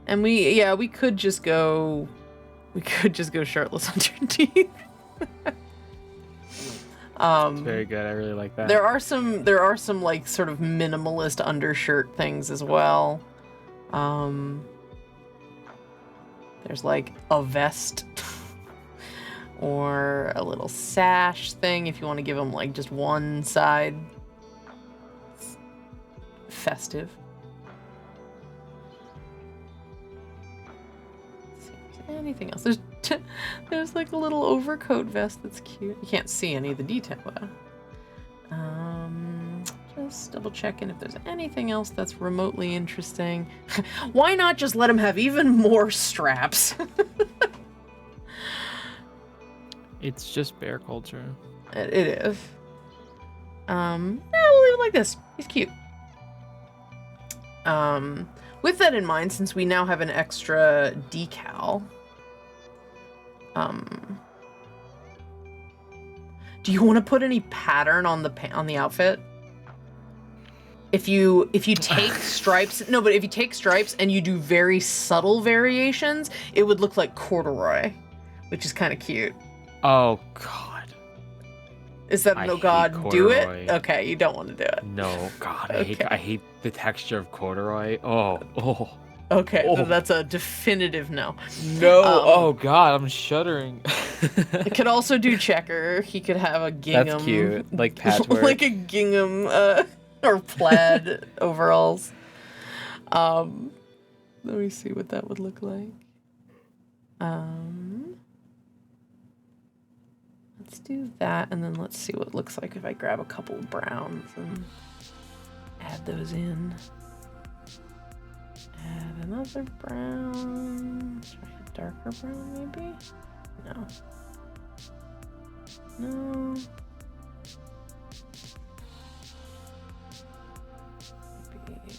And we could just go shirtless underneath. It's very good. I really like that. There are some like sort of minimalist undershirt things as well. There's like a vest or a little sash thing if you want to give them like just one side. It's festive. anything else? There's like a little overcoat vest that's cute. You can't see any of the detail though. Just double checking if there's anything else that's remotely interesting. Why not just let him have even more straps? It's just bear culture. It is. Yeah, we'll leave it like this. He's cute. With that in mind, since we now have an extra decal, do you want to put any pattern on the outfit? If you take stripes, no, but if you take stripes and you do very subtle variations, it would look like corduroy, which is kind of cute. Oh God. Is that no God do it? Okay, you don't want to do it. No, God, Okay. I hate the texture of corduroy. Oh. Okay, Oh. then that's a definitive no. No, oh God, I'm shuddering. It could also do checker. He could have a gingham. That's cute, like patchwork. Like a gingham or plaid overalls. Let me see what that would look like. Let's do that, and then let's see what it looks like if I grab a couple of browns and add those in. Add another brown. Try a darker brown, maybe? No. No. Maybe.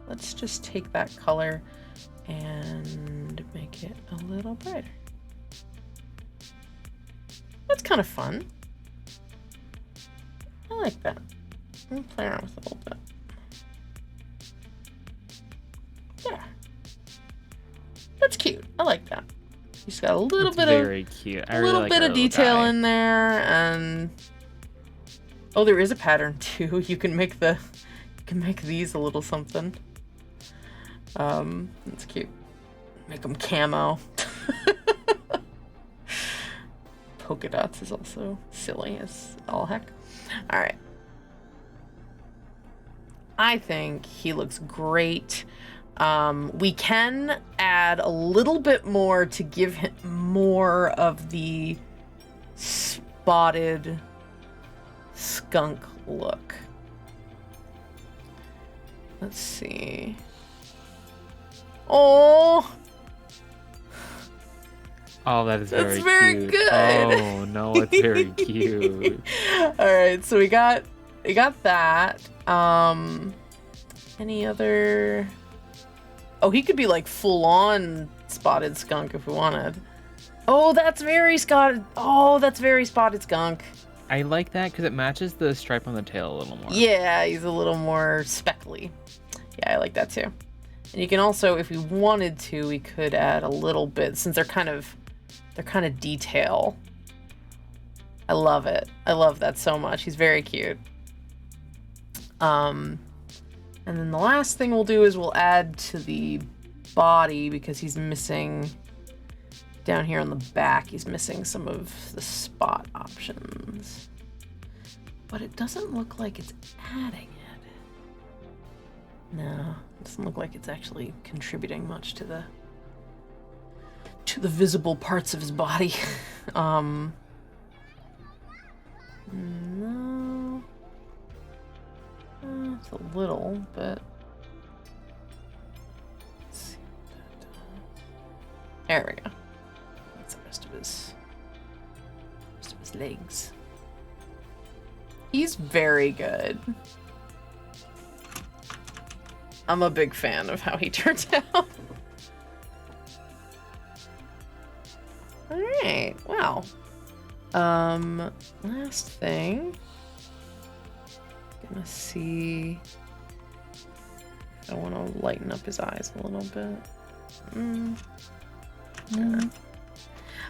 Let's just take that color and make it a little brighter. That's kind of fun. I like that. I'll play around with it a little bit. Yeah. That's cute. I like that. He's got a little bit very cute. I a really little like bit our of little detail guy. in there, and oh, there is a pattern too. You can make these a little something. That's cute. Make them camo. Polka dots is also silly as all heck. All right. I think he looks great. We can add a little bit more to give him more of the spotted skunk look. Let's see. Oh, Oh, that is that's very very cute. good. Oh no, it's very cute. All right, so we got that. Any other? Oh, he could be like full on spotted skunk if we wanted. Oh, that's very spotted. Oh, that's very spotted skunk. I like that because it matches the stripe on the tail a little more. Yeah, he's a little more speckly. Yeah, I like that too. And you can also, if we wanted to, we could add a little bit since they're kind of detail. I love it. I love that so much. He's very cute. And then the last thing we'll do is we'll add to the body because he's missing down here on the back. He's missing some of the spot options. But it doesn't look like it's adding it. No, it doesn't look like it's actually contributing much to the visible parts of his body. No. It's a little, but let's see what that does. There we go. That's the rest of his legs. He's very good. I'm a big fan of how he turns out. Alright, wow. Last thing. Gonna see if I want to lighten up his eyes a little bit.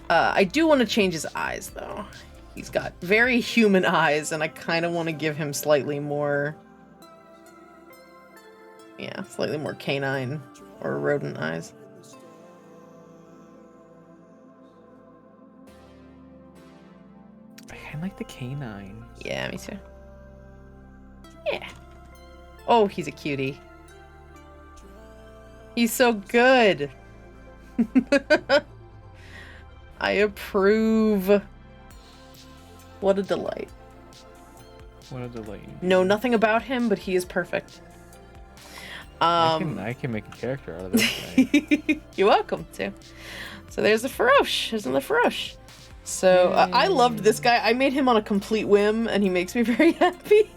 I do want to change his eyes though. He's got very human eyes and I kind of want to give him slightly more canine or rodent eyes. I kind of like the canine. Yeah, me too. Yeah. Oh, he's a cutie. He's so good. I approve. What a delight. What a delight. Know nothing about him, but he is perfect. I can make a character out of this guy. You're welcome to. So there's the Farosh. There's the Farosh. So I loved this guy. I made him on a complete whim, and he makes me very happy.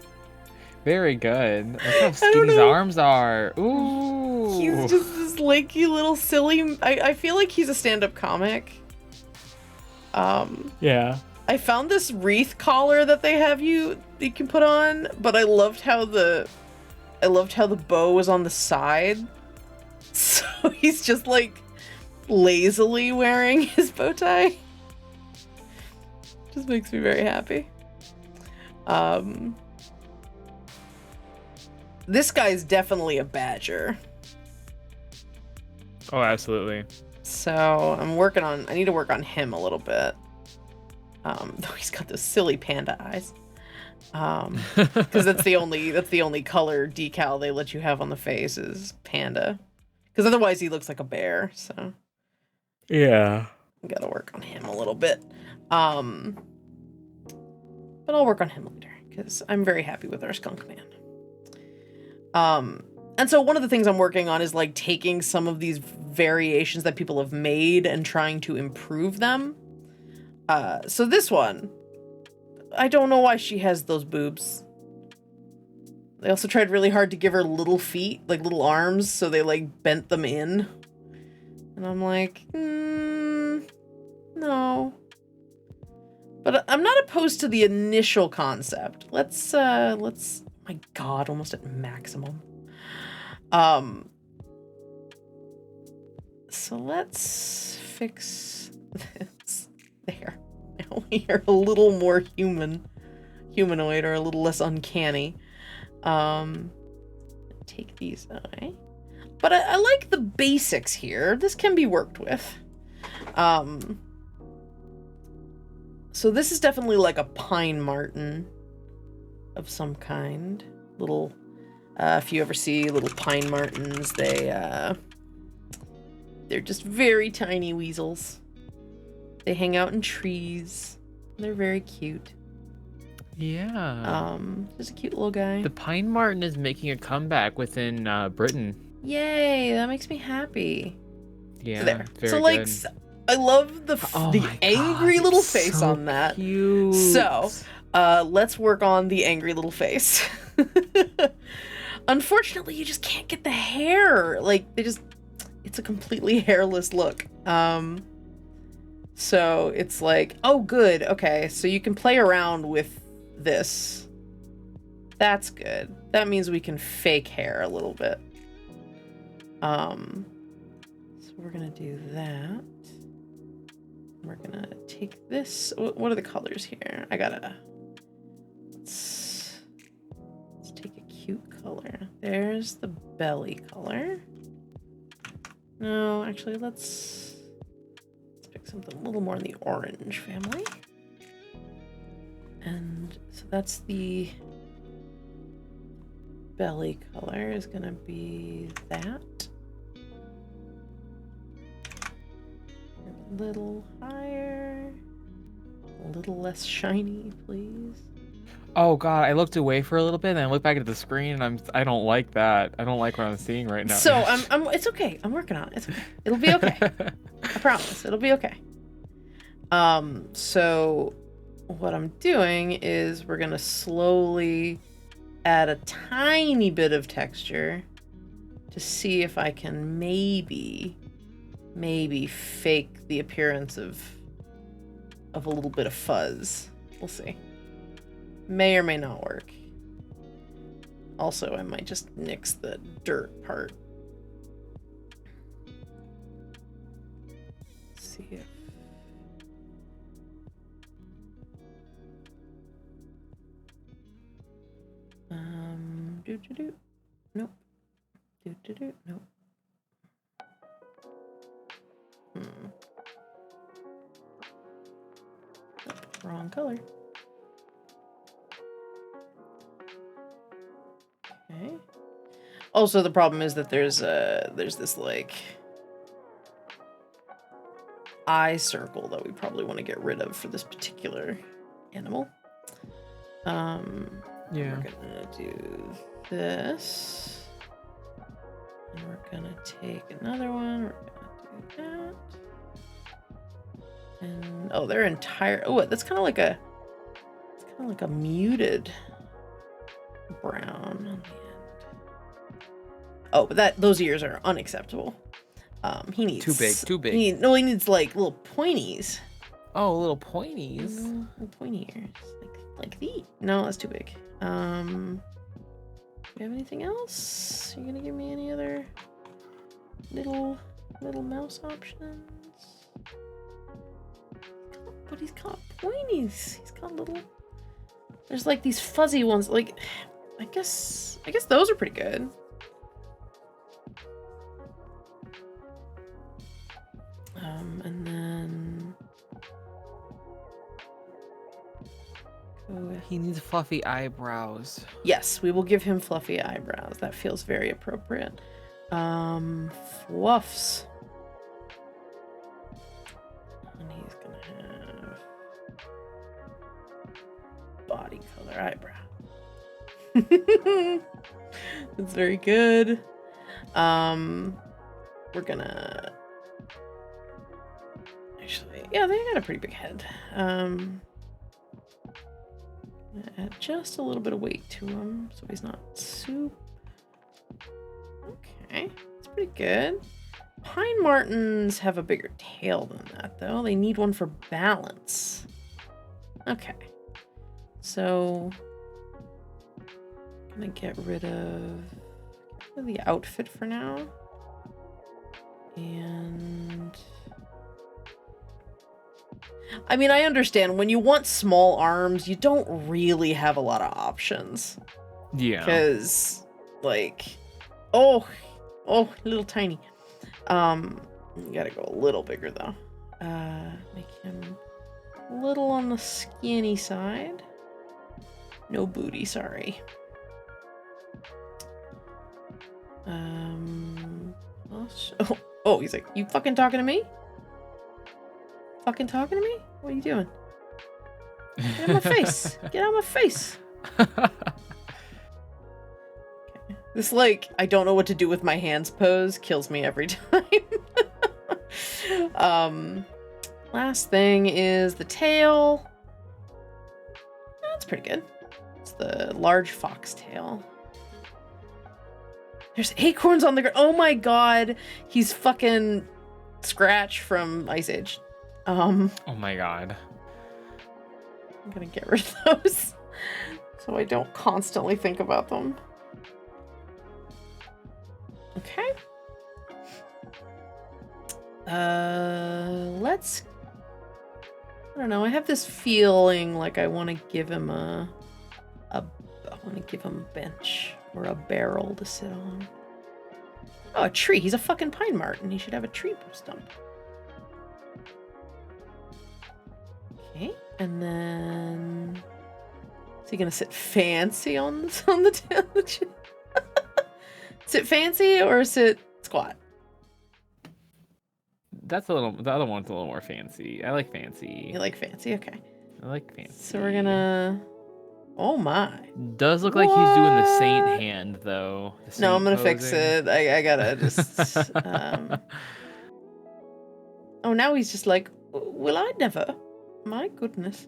Very good. Look how skinny his arms are. Ooh. He's just this lanky little silly. I feel like he's a stand-up comic. Yeah. I found this wreath collar that they have you can put on, but I loved how the bow was on the side. So he's just like lazily wearing his bow tie. Just makes me very happy. This guy's definitely a badger. Oh, absolutely. So I need to work on him a little bit. Though he's got those silly panda eyes. Because that's the only color decal they let you have on the face is panda. Because otherwise he looks like a bear, so. Yeah. Gotta work on him a little bit. But I'll work on him later, because I'm very happy with our skunk man. And so one of the things I'm working on is like taking some of these variations that people have made and trying to improve them. So this one, I don't know why she has those boobs. They also tried really hard to give her little feet, like little arms, so they like bent them in. And I'm like, no. But I'm not opposed to the initial concept. Let's, my God, almost at maximum. So let's fix this. There. Now we are a little more humanoid, or a little less uncanny. Take these away. But I like the basics here. This can be worked with. So this is definitely like a pine marten of some kind. Little, if you ever see little pine martens, they're just very tiny weasels. They hang out in trees. They're very cute. Yeah. Just a cute little guy. The pine marten is making a comeback within Britain. Yay, that makes me happy. Yeah, there. very So like, good. I love the angry God, little it's face so on that. Cute. So, let's work on the angry little face. Unfortunately, you just can't get the hair. Like, it's a completely hairless look. So it's like, oh, good. Okay, so you can play around with this. That's good. That means we can fake hair a little bit. So we're gonna do that. We're gonna take this. What are the colors here? Let's take a cute color. There's the belly color. No, actually, let's pick something a little more in the orange family. And so that's the belly color is gonna be that. A little higher. A little less shiny, please. Oh God, I looked away for a little bit and I looked back at the screen and I don't like that. I don't like what I'm seeing right now. So it's okay. I'm working on it. It's okay. It'll be okay. I promise. It'll be okay. So what I'm doing is we're gonna slowly add a tiny bit of texture to see if I can maybe fake the appearance of a little bit of fuzz. We'll see. May or may not work. Also, I might just nix the dirt part. Let's see if... Nope. Nope. Wrong color. Okay. Also, the problem is that there's this like eye circle that we probably want to get rid of for this particular animal. Yeah. We're gonna do this, and we're gonna take another one. We're gonna do that. And oh, they're entire. Oh, that's kind of like a. It's kind of like a muted brown on the end. Oh, but those ears are unacceptable. He needs Too big. Too big. He needs like little pointies. Oh, little pointies. Little pointy ears, like these. No, that's too big. Do you have anything else? You gonna give me any other little mouse options? But he's got pointies. He's got little. There's like these fuzzy ones. Like, I guess those are pretty good. And then He needs fluffy eyebrows. yes, we will give him fluffy eyebrows. That feels very appropriate. Fluffs. And he's gonna have body color eyebrow. That's very good. We're gonna actually, yeah, they got a pretty big head. Add just a little bit of weight to him so he's not soup. Okay, it's pretty good. Pine martens have a bigger tail than that, though. They need one for balance. Okay, so I'm gonna get rid of the outfit for now. And I mean, I understand when you want small arms, you don't really have a lot of options. Yeah. Because, like, oh, little tiny. You gotta go a little bigger though. Make him a little on the skinny side. No booty, sorry. Oh, he's like, you fucking talking to me? Fucking talking to me? What are you doing? Get out of my face. Get out of my face. Okay. This, like, I don't know what to do with my hands pose kills me every time. Last thing is the tail. That's pretty good. It's the large foxtail. There's acorns on the ground. Oh my god. He's fucking Scratch from Ice Age. Oh my god. I'm gonna get rid of those so I don't constantly think about them. Okay. Let's. I don't know. I have this feeling like I want to give him I want to give him a bench or a barrel to sit on. Oh, a tree. He's a fucking pine marten. He should have a tree stump. Okay, and then is he gonna sit fancy on the tail? Sit fancy or sit squat? That's a little. The other one's a little more fancy. I like fancy. You like fancy? Okay. I like fancy. So we're gonna. Oh my. Does look like he's doing the saint hand though. No, I'm gonna fix it. I gotta just. Oh, now he's just like, will I never? My goodness.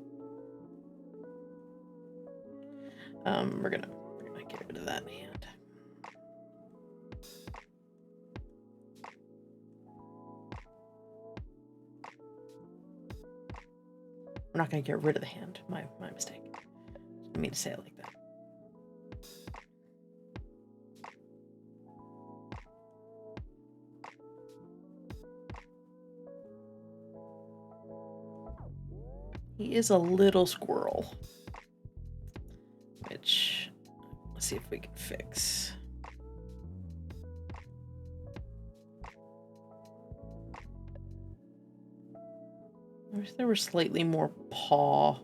We're gonna get rid of that hand. We're not gonna get rid of the hand. My mistake. I didn't mean to say it like that. He is a little squirrel, which let's see if we can fix. I wish there were slightly more paw,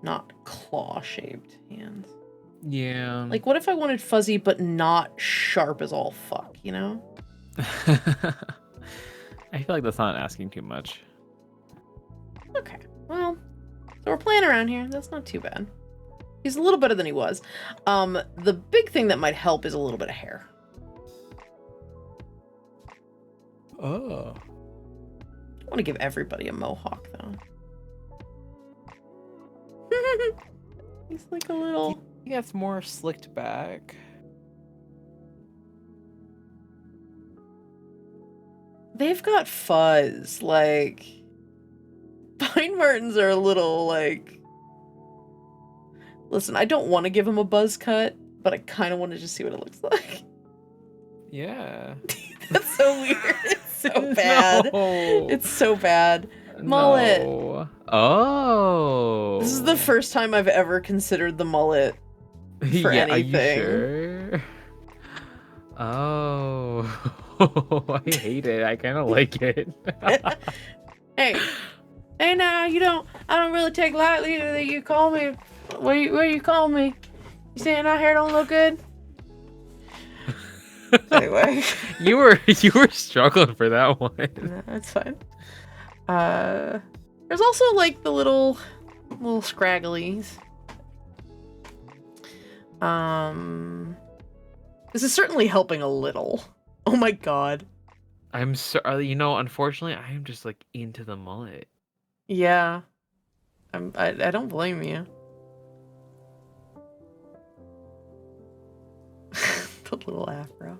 not claw-shaped hands. Yeah. Like, what if I wanted fuzzy but not sharp as all fuck, you know? I feel like that's not asking too much. Okay, well, so we're playing around here. That's not too bad. He's a little better than he was. The big thing that might help is a little bit of hair. Oh. I want to give everybody a mohawk, though. He's like a little... He gets more slicked back. They've got fuzz, like... Pine Martens are a little, like... Listen, I don't want to give him a buzz cut, but I kind of want to just see what it looks like. Yeah. That's so weird. It's so bad. No. It's so bad. Mullet. No. Oh. This is the first time I've ever considered the mullet for anything. Are you sure? Oh. I hate it. I kind of like it. Hey now, I don't really take lightly that you call me, what you call me? You saying our hair don't look good? Anyway. you were struggling for that one. No, that's fine. There's also like the little scragglies. This is certainly helping a little. Oh my god. I'm sorry. Unfortunately, I am just like into the mullet. Yeah. I don't blame you. The little afro.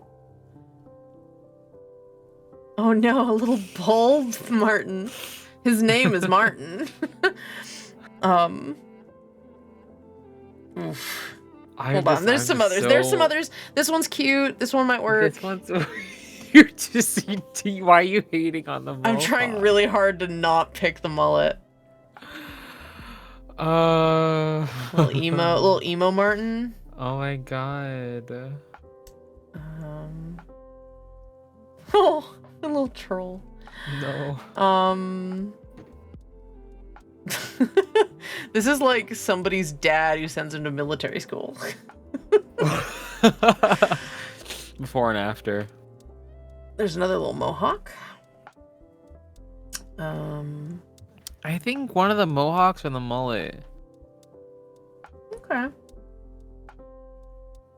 Oh no, a little bald Martin. His name is Martin. Oof. Hold on, there's some others. There's some others. This one's cute. This one might work. This one's... You're just... Why are you hating on the mullet? I'm trying really hard to not pick the mullet. Little emo Martin. Oh my god. Oh, a little troll. No. This is like somebody's dad who sends him to military school. Before and after. There's another little mohawk. I think one of the mohawks or the mullet. Okay.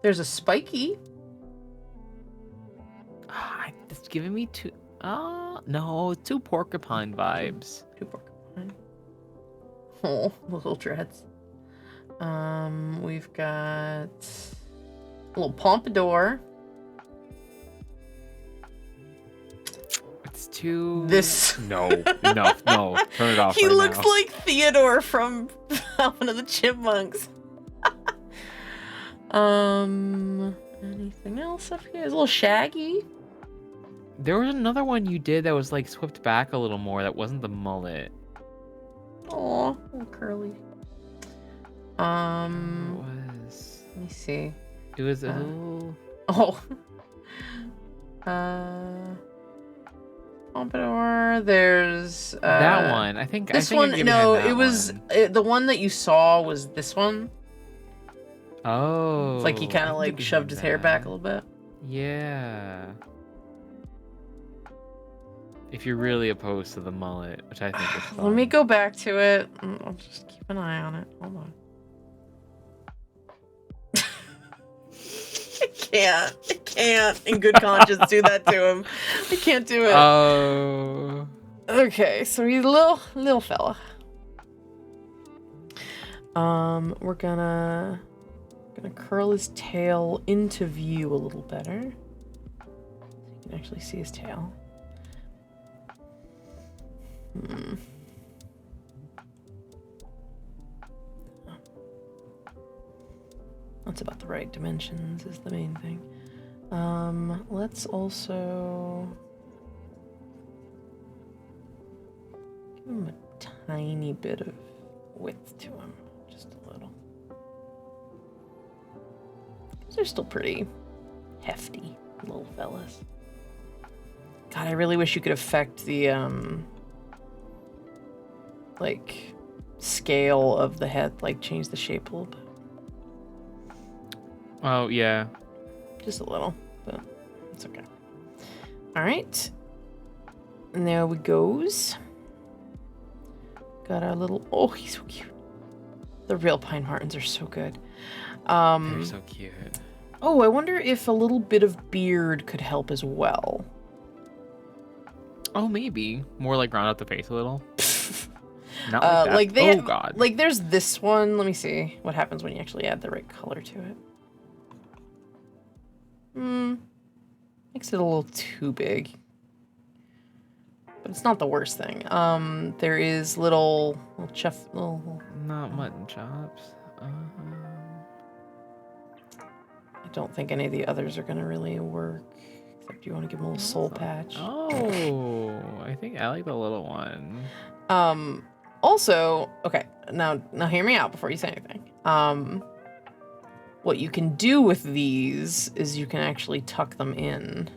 There's a spiky. It's giving me two porcupine vibes. Two porcupine. Oh, little dreads. We've got a little pompadour. It's too... This... No. Turn it off. He right looks now. like Theodore from Alvin and the Chipmunks. Anything else up here? It's a little shaggy. There was another one you did that was like swept back a little more. That wasn't the mullet. Aw, a little curly. It was... Let me see. It was a little... Oh. Pompadour. There's that one. I think this you're one. giving No, him that it was one. the one that you saw was this one. Oh. It's like he kind of like shoved his hair back a little bit. Yeah. If you're really opposed to the mullet, which I think is fun. Let me go back to it. I'll just keep an eye on it. Hold on. I can't in good conscience do that to him. I can't do it. Oh. Okay, so he's a little fella. We're gonna curl his tail into view a little better. So you can actually see his tail. That's about the right dimensions is the main thing. Let's also give him a tiny bit of width to him, just a little. They're still pretty hefty little fellas. God, I really wish you could affect the like scale of the head, like change the shape a little bit. Oh, yeah. Just a little, but it's okay. All right. And there we goes. Got our little... Oh, he's so cute. The real pine martens are so good. They're so cute. Oh, I wonder if a little bit of beard could help as well. Oh, maybe. More like round out the face a little. Not like that. God. Like, there's this one. Let me see what happens when you actually add the right color to it. Makes it a little too big. But it's not the worst thing. There is little Not mutton chops. I don't think any of the others are gonna really work. Except you want to give them a little soul patch. Oh, I think I like the little one. Also, okay, now hear me out before you say anything. What you can do with these is you can actually tuck them in.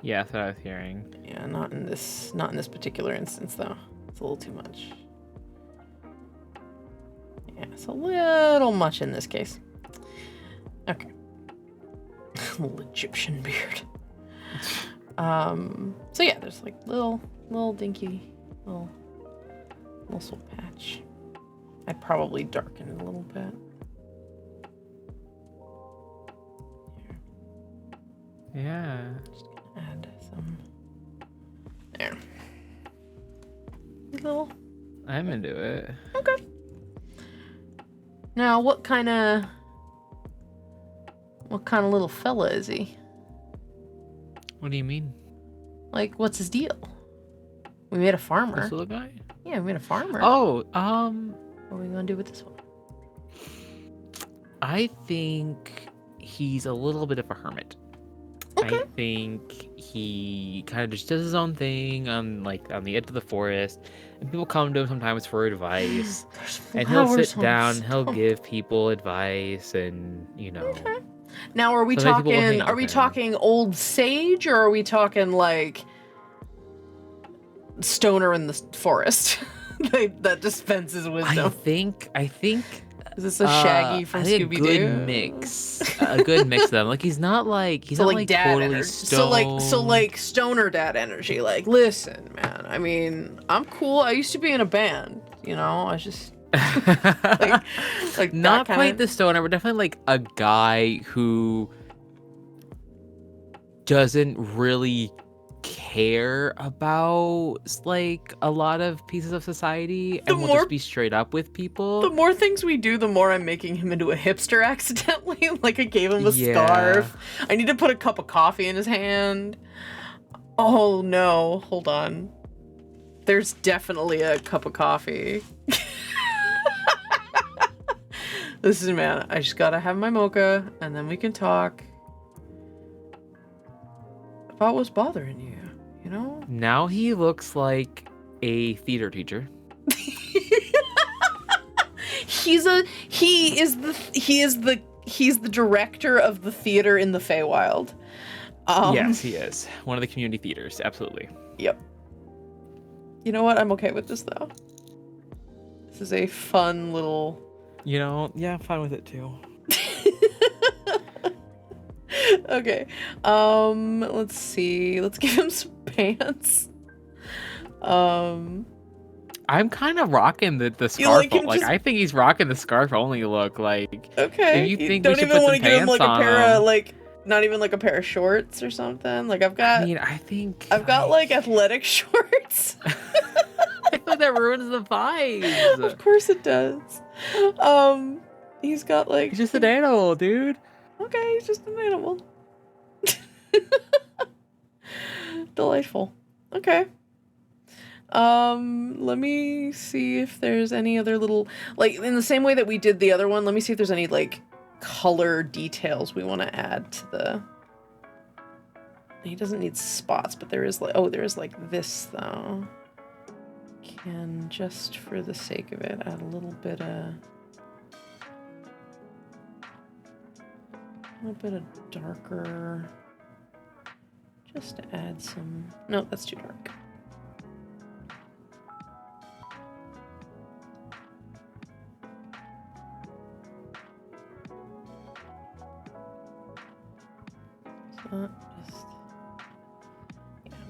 Yeah, that's what I was hearing. Yeah, not in this particular instance though. It's a little too much. Yeah, it's a little much in this case. Okay. Little Egyptian beard. So yeah, there's like little dinky little soul patch. I'd probably darken it a little bit. Yeah. Just gonna add some. There. Little. I'm into it. Okay. Now, what kind of little fella is he? What do you mean? Like, what's his deal? We made a farmer. This little guy? Yeah, we made a farmer. Oh, What are we gonna do with this one? I think he's a little bit of a hermit. Okay. I think he kind of just does his own thing on the edge of the forest, and people come to him sometimes for advice. And he'll sit down, he'll give people advice, and Okay. Now, are we sometimes people will hang talking? Are we with him. talking old sage, or are we talking like stoner in the forest that dispenses I wisdom? think Is this a Shaggy from I think Scooby Doo? a good mix of them. Like he's not like dad totally energy. stoned. So like stoner dad energy. Like, listen, man. I mean, I'm cool. I used to be in a band. You know, I was just like not that quite the stoner, but definitely like a guy who doesn't really care about like a lot of pieces of society and will just be straight up with people. The more things we do, the more I'm making him into a hipster accidentally. Like I gave him a scarf. I need to put a cup of coffee in his hand. Oh no, hold on. There's definitely a cup of coffee. Listen, man, I just gotta have my mocha, and then we can talk about what's bothering you, you know? Now he looks like a theater teacher. He's the director of the theater in the Feywild. Yes, he is. One of the community theaters, absolutely. Yep. You know what? I'm okay with this, though. This is a fun little... You know, yeah, I'm fine with it, too. Okay. Let's see. Let's give him some pants. I'm kind of rocking the scarf. I think he's rocking the scarf only look. Like, okay. If you think don't we should even put want some to give him pants like a pair on of like, not even like a pair of shorts or something. Like I've got. I mean, I think I've got like athletic shorts. I thought that ruins the vibe. Of course it does. He's got like. He's just an animal, dude. Okay, he's just an animal. Delightful. Okay. Let me see if there's any other little, like, in the same way that we did the other one, let me see if there's any, like, color details we want to add to the... He doesn't need spots, but there is, like, there is, like, this, though. Can, just for the sake of it, add a little bit of darker... Just to add some... No, that's too dark. I'm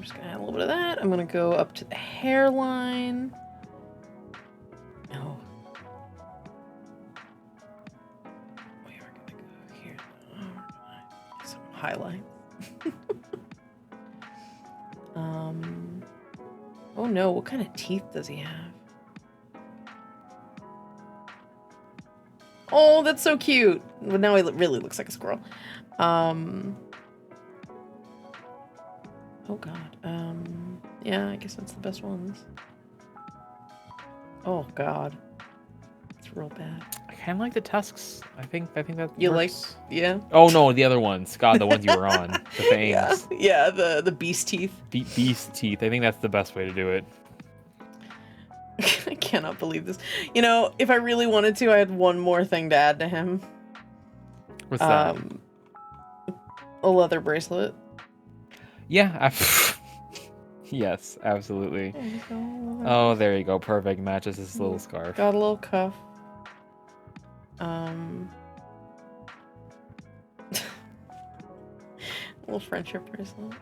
just gonna add a little bit of that. I'm gonna go up to the hairline. Oh. We are gonna go here. Some highlight. Oh no, what kind of teeth does he have? Oh, that's so cute. But now he really looks like a squirrel. Oh god. Yeah, I guess that's the best ones. Oh god. It's real bad. I kind of like the tusks. I think that You works. like, yeah? Oh no, the other ones. God, the ones you were on. The fangs. Yeah, the beast teeth. Beast teeth. I think that's the best way to do it. I cannot believe this. You know, if I really wanted to, I had one more thing to add to him. What's that? A leather bracelet. Yeah. Yes, absolutely. Oh, there you go. Perfect. Matches his little scarf. Got a little cuff. Little friendship bracelet.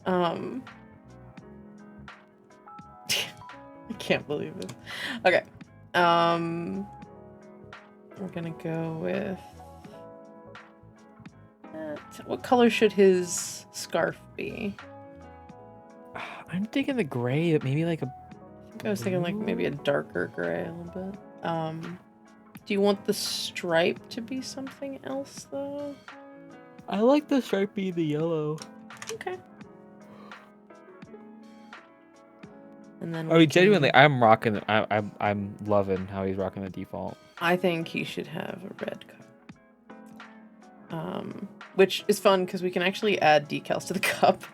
I can't believe it. Okay. We're gonna go with that. What color should his scarf be? I'm thinking the gray, maybe like a... I was thinking like maybe a darker gray a little bit. Do you want the stripe to be something else though? I like the stripe being the yellow. Okay. And then I mean, genuinely, I'm rocking. I'm loving how he's rocking the default. I think he should have a red cup. Which is fun because we can actually add decals to the cup.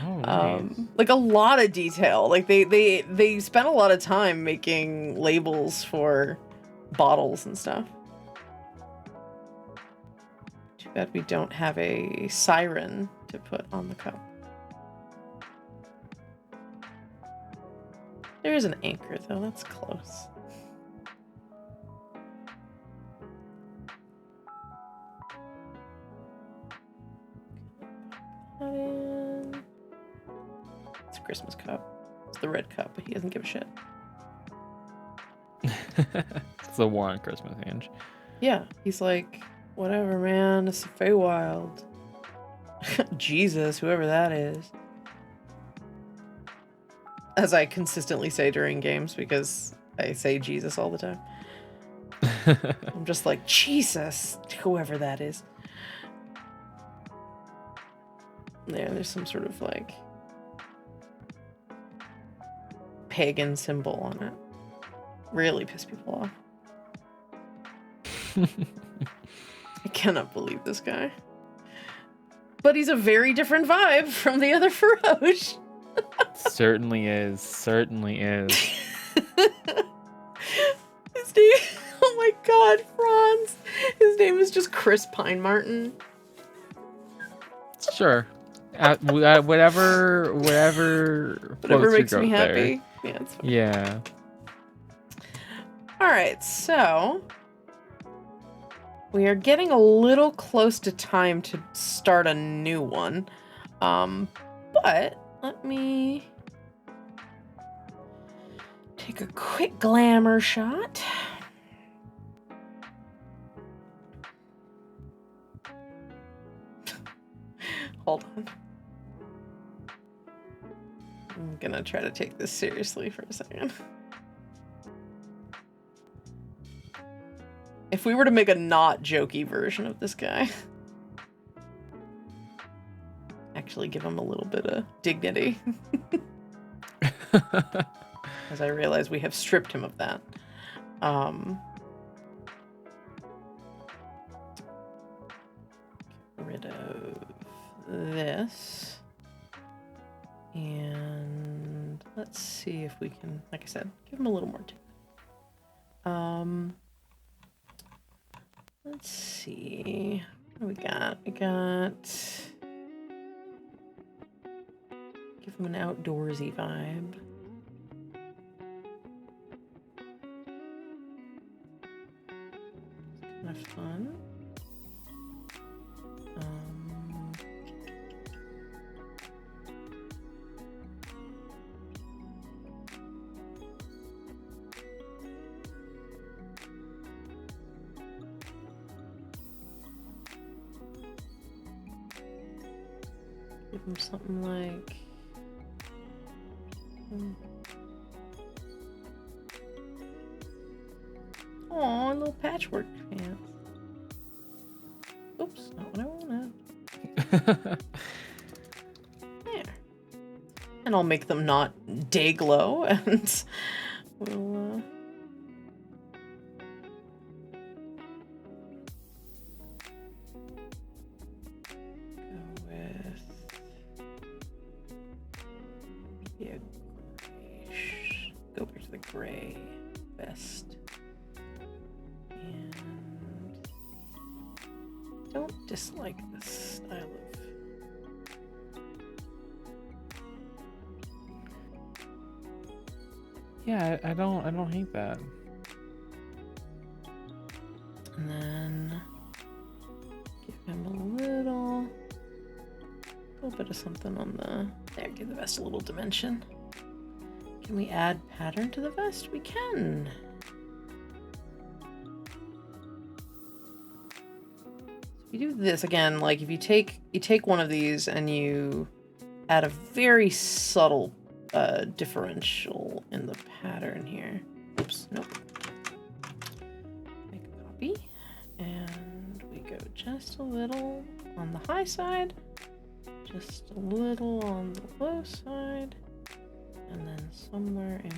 Oh, nice. Like a lot of detail. Like they spent a lot of time making labels for bottles and stuff. Too bad we don't have a siren to put on the cup. There is an anchor though, that's close. It's a Christmas cup. It's the red cup, but he doesn't give a shit. It's the war on Christmas, Ange. Yeah, he's like, whatever, man. It's the Feywild. Jesus, whoever that is. As I consistently say during games because I say Jesus all the time. I'm just like, Jesus, whoever that is. There's some sort of like pagan symbol on it. Really piss people off. I cannot believe this guy. But he's a very different vibe from the other Farosh. Certainly is. Certainly is. His name, oh my god, Franz. His name is just Chris Pine Martin. Sure. Whatever makes me happy. There. Yeah, it's fine. Yeah. Alright, so we are getting a little close to time to start a new one. But let me take a quick glamour shot. Hold on. I'm gonna try to take this seriously for a second. If we were to make a not jokey version of this guy, actually give him a little bit of dignity. As I realize we have stripped him of that. Get rid of this. And let's see if we can, like I said, give him a little more dignity. Let's see. What do we got? We got... Give him an outdoorsy vibe. Kind of fun. him something like... Oh, a little patchwork pants. Oops, not what I wanted. There. And I'll make them not day glow, and we'll go with grayish. Go back to the gray vest. And don't dislike this style of... Yeah, I don't hate that. And then give him a little bit of something on the... There, give the vest a little dimension. Can we add pattern to the vest? We can. You do this again, like if you take one of these and you add a very subtle differential in the pattern here. Oops, nope. Make a copy, and we go just a little on the high side, just a little on the low side, and then somewhere in...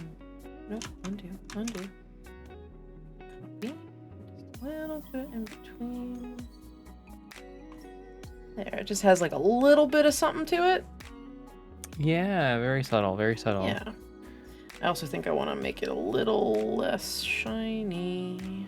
Nope, undo. Copy. Just a little bit in between. There, it just has like a little bit of something to it. Yeah, very subtle, very subtle. Yeah. I also think I want to make it a little less shiny.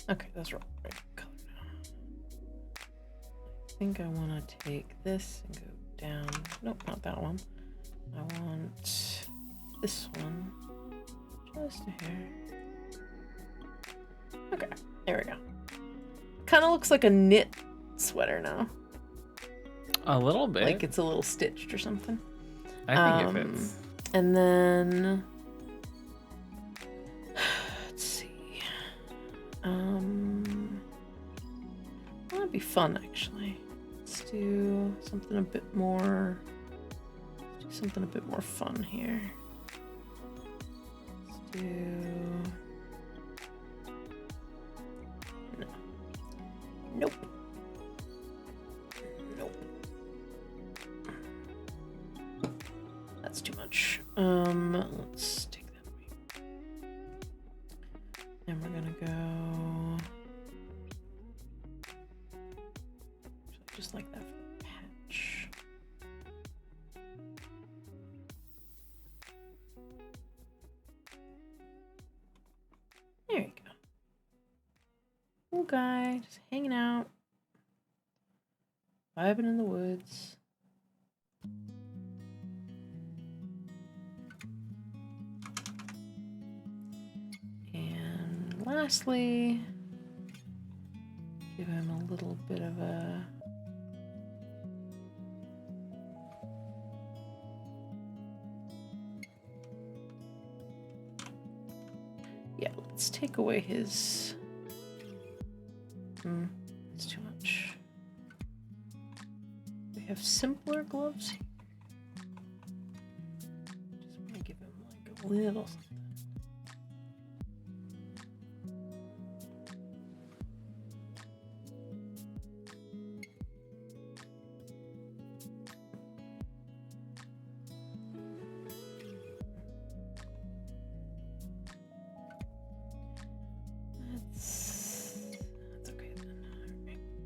Okay, that's right color now. I think I want to take this and go down. Nope, not that one. I want this one. Just a hair. Okay, there we go. Kind of looks like a knit sweater now. A little bit. Like it's a little stitched or something. I think it fits. And then... That'd be fun, actually. Let's do something a bit more... fun here. Let's do... No. Nope. That's too much. Let's take that away. And we're gonna go... Just like that for the patch. There you go. Cool guy, just hanging out. Vibing in the woods. And lastly, give him a little bit of a... Yeah, let's take away his... it's too much. We have simpler gloves here. Just want to give him like a little something.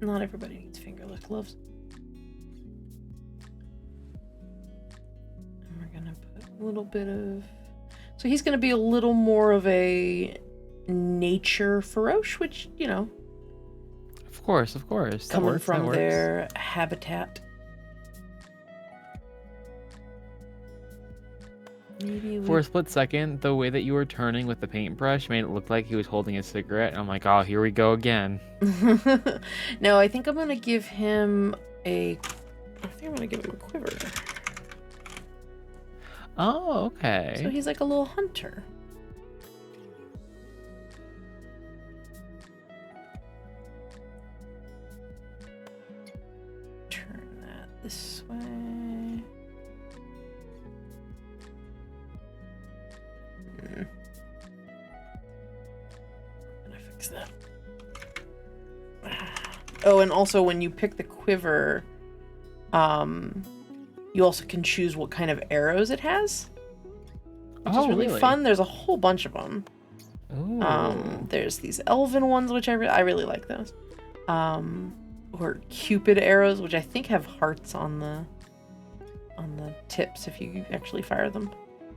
Not everybody needs fingerless gloves. And we're gonna put a little bit of... So he's gonna be a little more of a nature feroce, which, you know... Of course. Coming from their habitat. Maybe For we... a split second, the way that you were turning with the paintbrush made it look like he was holding a cigarette. I'm like, oh, here we go again. No, I think I'm gonna give him a... I think I'm gonna give him a quiver. Oh, okay. So he's like a little hunter. Turn that this way. Gonna fix that. Oh, and also when you pick the quiver, you also can choose what kind of arrows it has, which is really fun. There's a whole bunch of them. Ooh. There's these elven ones, which I really like those. Or Cupid arrows, which I think have hearts on the tips if you actually fire them.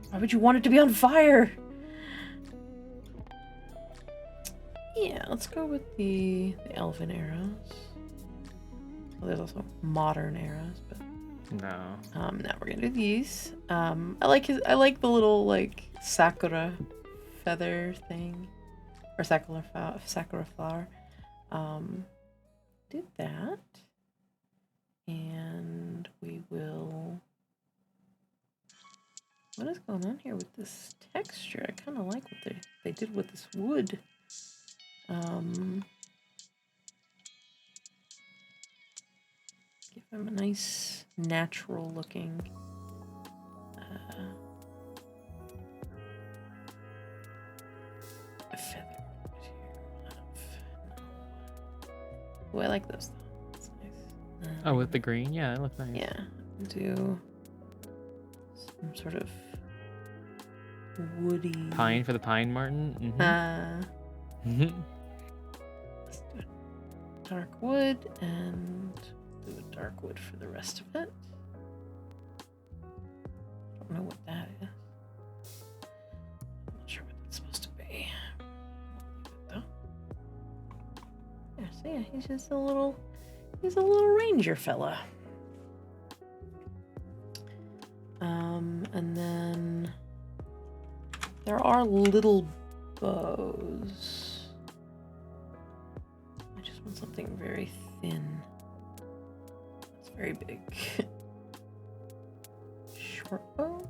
Why would you want it to be on fire? Yeah, let's go with the elven arrows. Well, there's also modern arrows, but No. now we're gonna do these. I like the little like sakura feather thing, or sakura flower. Did that, and we will. What is going on here with this texture? I kind of like what they did with this wood. Give them a nice natural looking feather. Oh, I like those though. That's nice. Oh, with the green? Yeah, it looks nice. Yeah, do some sort of woody. Pine for the pine, Martin? Mm-hmm. Let's do a dark wood and do a dark wood for the rest of it. I don't know what that is. I'm not sure what that's supposed to be. I'll leave it though. Yeah, so yeah, he's just a little ranger fella. And then there are little bows. I just want something very thin. It's very big. Short bow?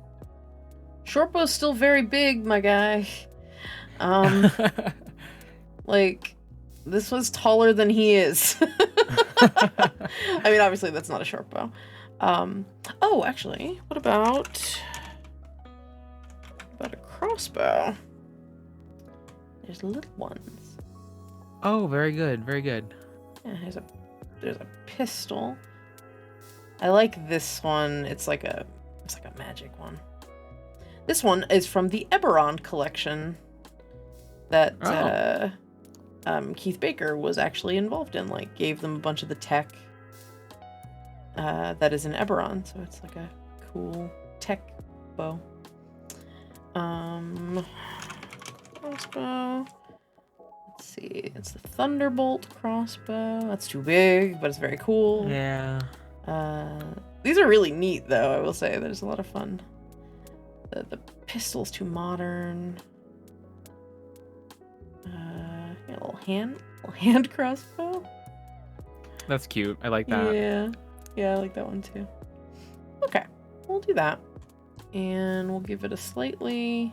Short bow's still very big, my guy. Like, this was taller than he is. I mean, obviously that's not a short bow. Oh, actually, what about a crossbow? There's little ones. Oh, very good, very good. Yeah, there's a pistol. I like this one. It's like a magic one. This one is from the Eberron collection that Keith Baker was actually involved in. Like, gave them a bunch of the tech that is in Eberron, so it's like a cool tech bow. Crossbow. Let's see. It's the Thunderbolt crossbow. That's too big, but it's very cool. Yeah. These are really neat, though. I will say there's a lot of fun. The pistol's too modern. Yeah, a little hand crossbow. That's cute. I like that. Yeah, I like that one too. Okay, we'll do that, and we'll give it a slightly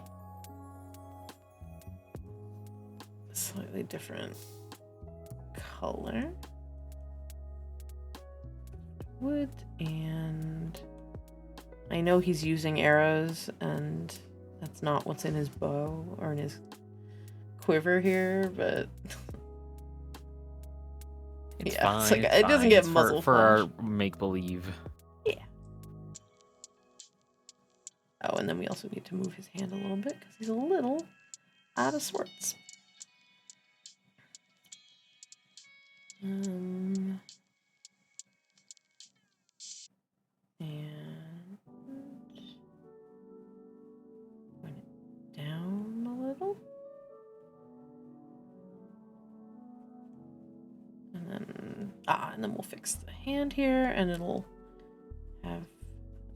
different color. Wood, and I know he's using arrows, and that's not what's in his bow or in his quiver here, but It's yeah, fine. it's like, It's it fine. doesn't get It's muzzle for flash. our make believe. Yeah. Oh, and then we also need to move his hand a little bit because he's a little out of sorts. And bring it down a little. And then we'll fix the hand here, and it'll have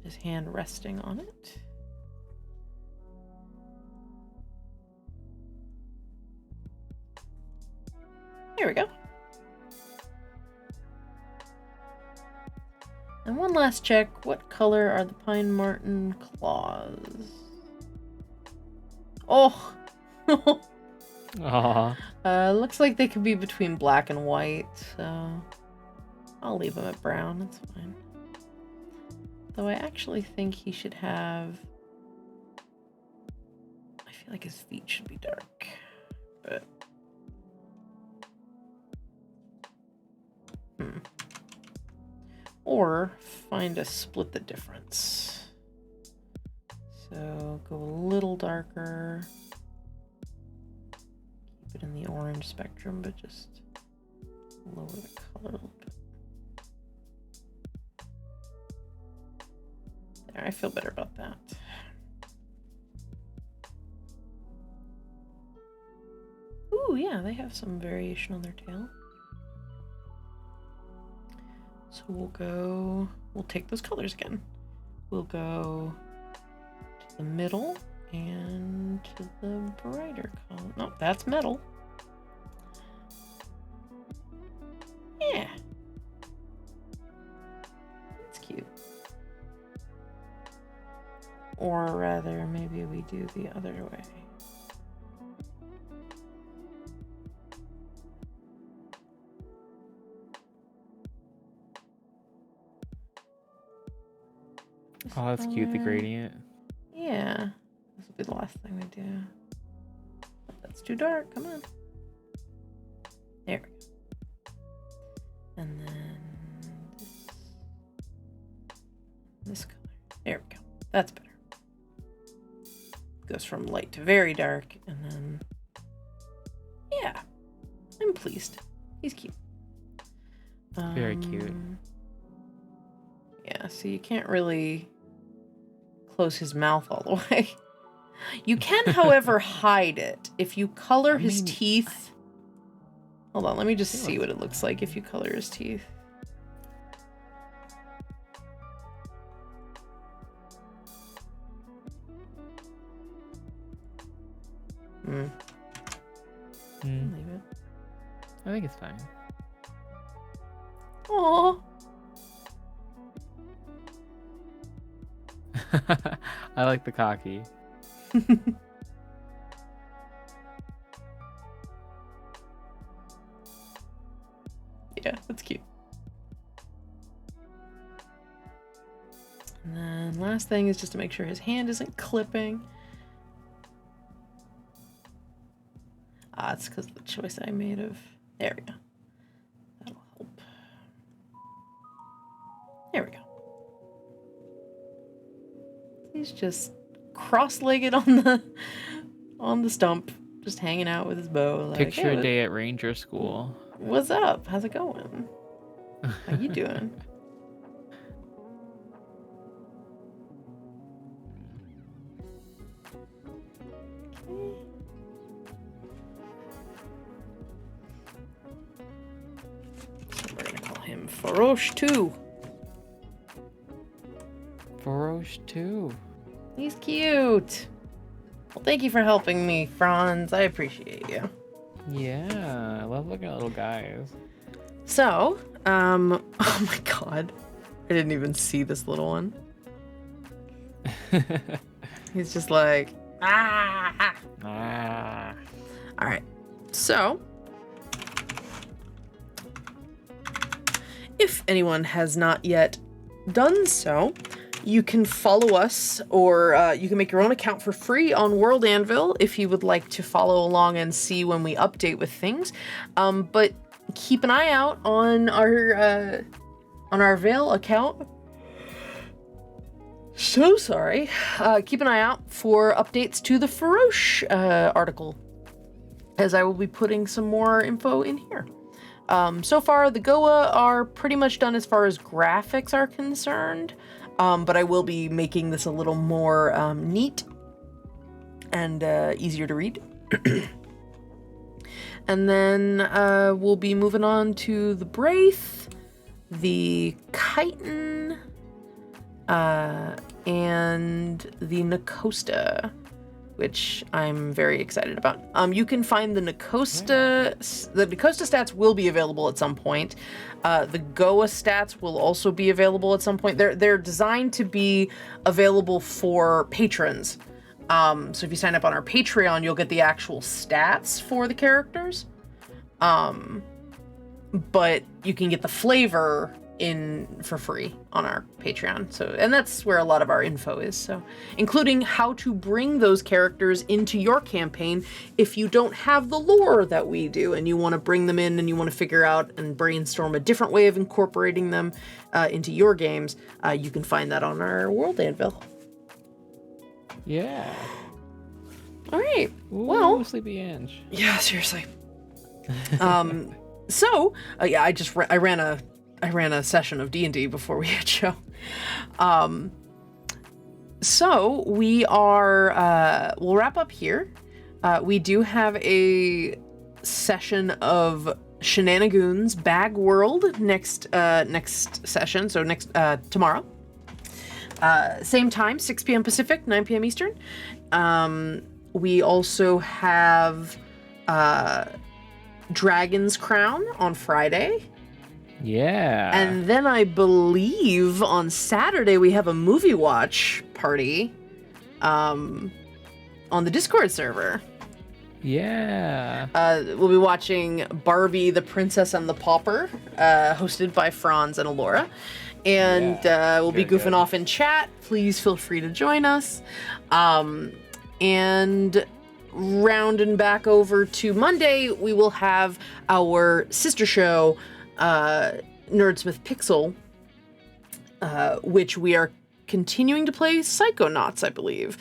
his hand resting on it. There we go. And one last check. What color are the pine marten claws? Oh! Looks like they could be between black and white, so I'll leave them at brown. That's fine. Though I actually think he should have... I feel like his feet should be dark, but... Or find a split the difference. So go a little darker. Keep it in the orange spectrum, but just lower the color a little bit. There, I feel better about that. Ooh, yeah, they have some variation on their tail. So we'll take those colors again. We'll go to the middle and to the brighter color. No, that's metal. Yeah. That's cute. Or rather, maybe we do the other way. Oh, that's cute, the gradient. Yeah. This will be the last thing we do. Oh, that's too dark. Come on. There we go. And then this color. There we go. That's better. Goes from light to very dark, and then yeah. I'm pleased. He's cute. Very cute. Yeah, so you can't really close his mouth all the way. You can, however, hide it. If you color his teeth... Hold on, let me just see what it looks like if you color his teeth. Leave it. I think it's fine. Aww. I like the cocky. Yeah, that's cute. And then last thing is just to make sure his hand isn't clipping. Ah, it's because of the choice I made of... There we go. That'll help. There we go. He's just cross-legged on the stump, just hanging out with his bow. Like, Picture hey, a day at ranger school. What's up? How's it going? How you doing? So we're gonna call him Faroche 2. Faroche 2. He's cute. Well, thank you for helping me, Franz. I appreciate you. Yeah, I love looking at little guys. So, oh my god. I didn't even see this little one. He's just like, ah. All right. So, if anyone has not yet done so, you can follow us, or you can make your own account for free on World Anvil if you would like to follow along and see when we update with things. But keep an eye out on our Veil account. So sorry. Keep an eye out for updates to the Faroche article, as I will be putting some more info in here. So far, the Goa are pretty much done as far as graphics are concerned. But I will be making this a little more neat and easier to read. And then we'll be moving on to the Braith, the Chitin, and the Nacosta. which I'm very excited about. You can find the Nacosta stats will be available at some point. The Goa stats will also be available at some point. They're designed to be available for patrons. So if you sign up on our Patreon, you'll get the actual stats for the characters. But you can get the flavor for free on our Patreon. And that's where a lot of our info is. So including how to bring those characters into your campaign if you don't have the lore that we do and you want to bring them in and you want to figure out and brainstorm a different way of incorporating them into your games, you can find that on our World Anvil. Yeah. All right. Ooh, well, Sleepy Ange. Yeah, seriously. So I ran a session of D&D before we hit show. So we are we'll wrap up here. We do have a session of Shenanigans Bag World next session, so tomorrow. Same time, 6 p.m. Pacific, 9 p.m. Eastern. We also have Dragon's Crown on Friday. Yeah. And then I believe on Saturday we have a movie watch party on the Discord server. Yeah. We'll be watching Barbie, the Princess and the Pauper, hosted by Franz and Alora. And we'll be goofing off in chat. Please feel free to join us. And rounding back over to Monday, we will have our sister show, Nerdsmith Pixel, which we are continuing to play Psychonauts, I believe.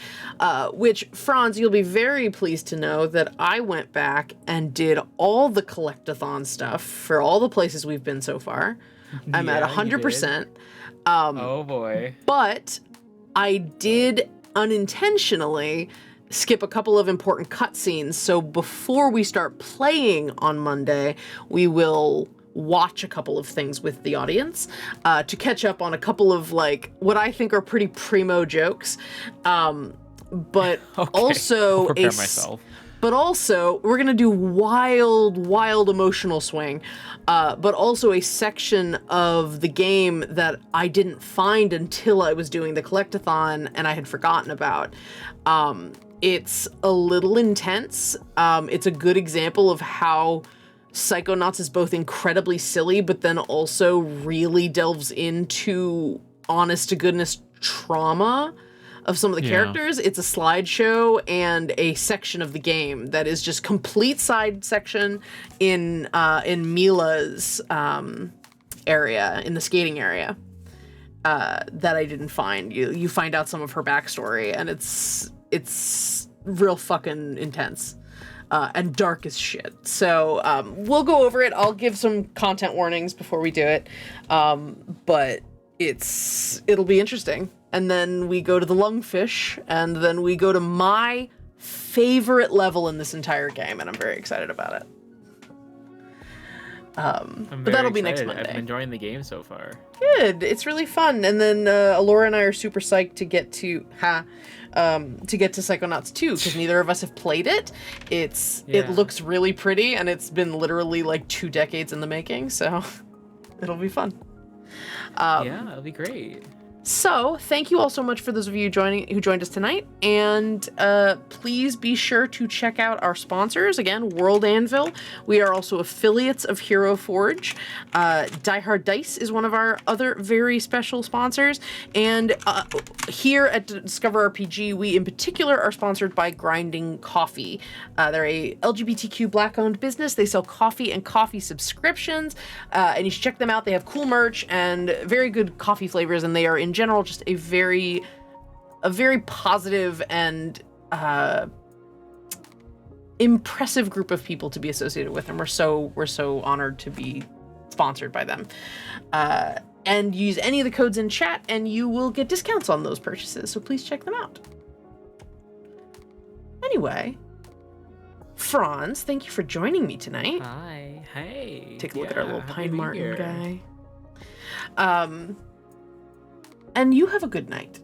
Which, Franz, you'll be very pleased to know that I went back and did all the collectathon stuff for all the places we've been so far. I'm at 100%. Oh boy. But I did unintentionally skip a couple of important cutscenes. So before we start playing on Monday, we will watch a couple of things with the audience to catch up on a couple of what I think are pretty primo jokes. But okay. also I'll prepare myself. But also, we're going to do wild emotional swing, but also a section of the game that I didn't find until I was doing the collectathon and I had forgotten about. It's a little intense. It's a good example of how Psychonauts is both incredibly silly, but then also really delves into honest-to-goodness trauma of some of the characters. It's a slideshow and a section of the game that is just complete side section in Mila's area, in the skating area, that I didn't find. You find out some of her backstory, and it's real fucking intense. And dark as shit. So we'll go over it. I'll give some content warnings before we do it. But it'll be interesting. And then we go to the lungfish, and then we go to my favorite level in this entire game, and I'm very excited about it. But that'll be next Monday. I've been enjoying the game so far. Good. It's really fun. And then Alora and I are super psyched to get to Psychonauts 2, because neither of us have played it. It looks really pretty, and it's been literally 2 decades in the making, so it'll be fun. Yeah, it'll be great. So, thank you all so much for those of you who joined us tonight, and please be sure to check out our sponsors. Again, World Anvil. We are also affiliates of Hero Forge. Die Hard Dice is one of our other very special sponsors, and here at Discover RPG, we in particular are sponsored by Grinding Coffee. They're a LGBTQ Black-owned business. They sell coffee and coffee subscriptions, and you should check them out. They have cool merch and very good coffee flavors, and they are in general just a very positive and impressive group of people to be associated with, and we're so honored to be sponsored by them. And use any of the codes in chat and you will get discounts on those purchases, so please check them out. Anyway, Franz, thank you for joining me tonight. Hi. Hey. Take a look at our little Pine Martin guy. And you have a good night.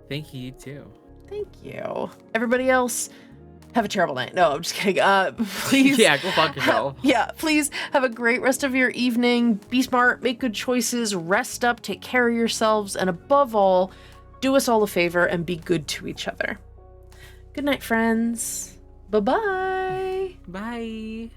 Thank you, you too. Thank you. Everybody else, have a terrible night. No, I'm just kidding. Please. Yeah, go fuck yourself. Yeah, please have a great rest of your evening. Be smart, make good choices, rest up, take care of yourselves, and above all, do us all a favor and be good to each other. Good night, friends. Bye-bye. Bye.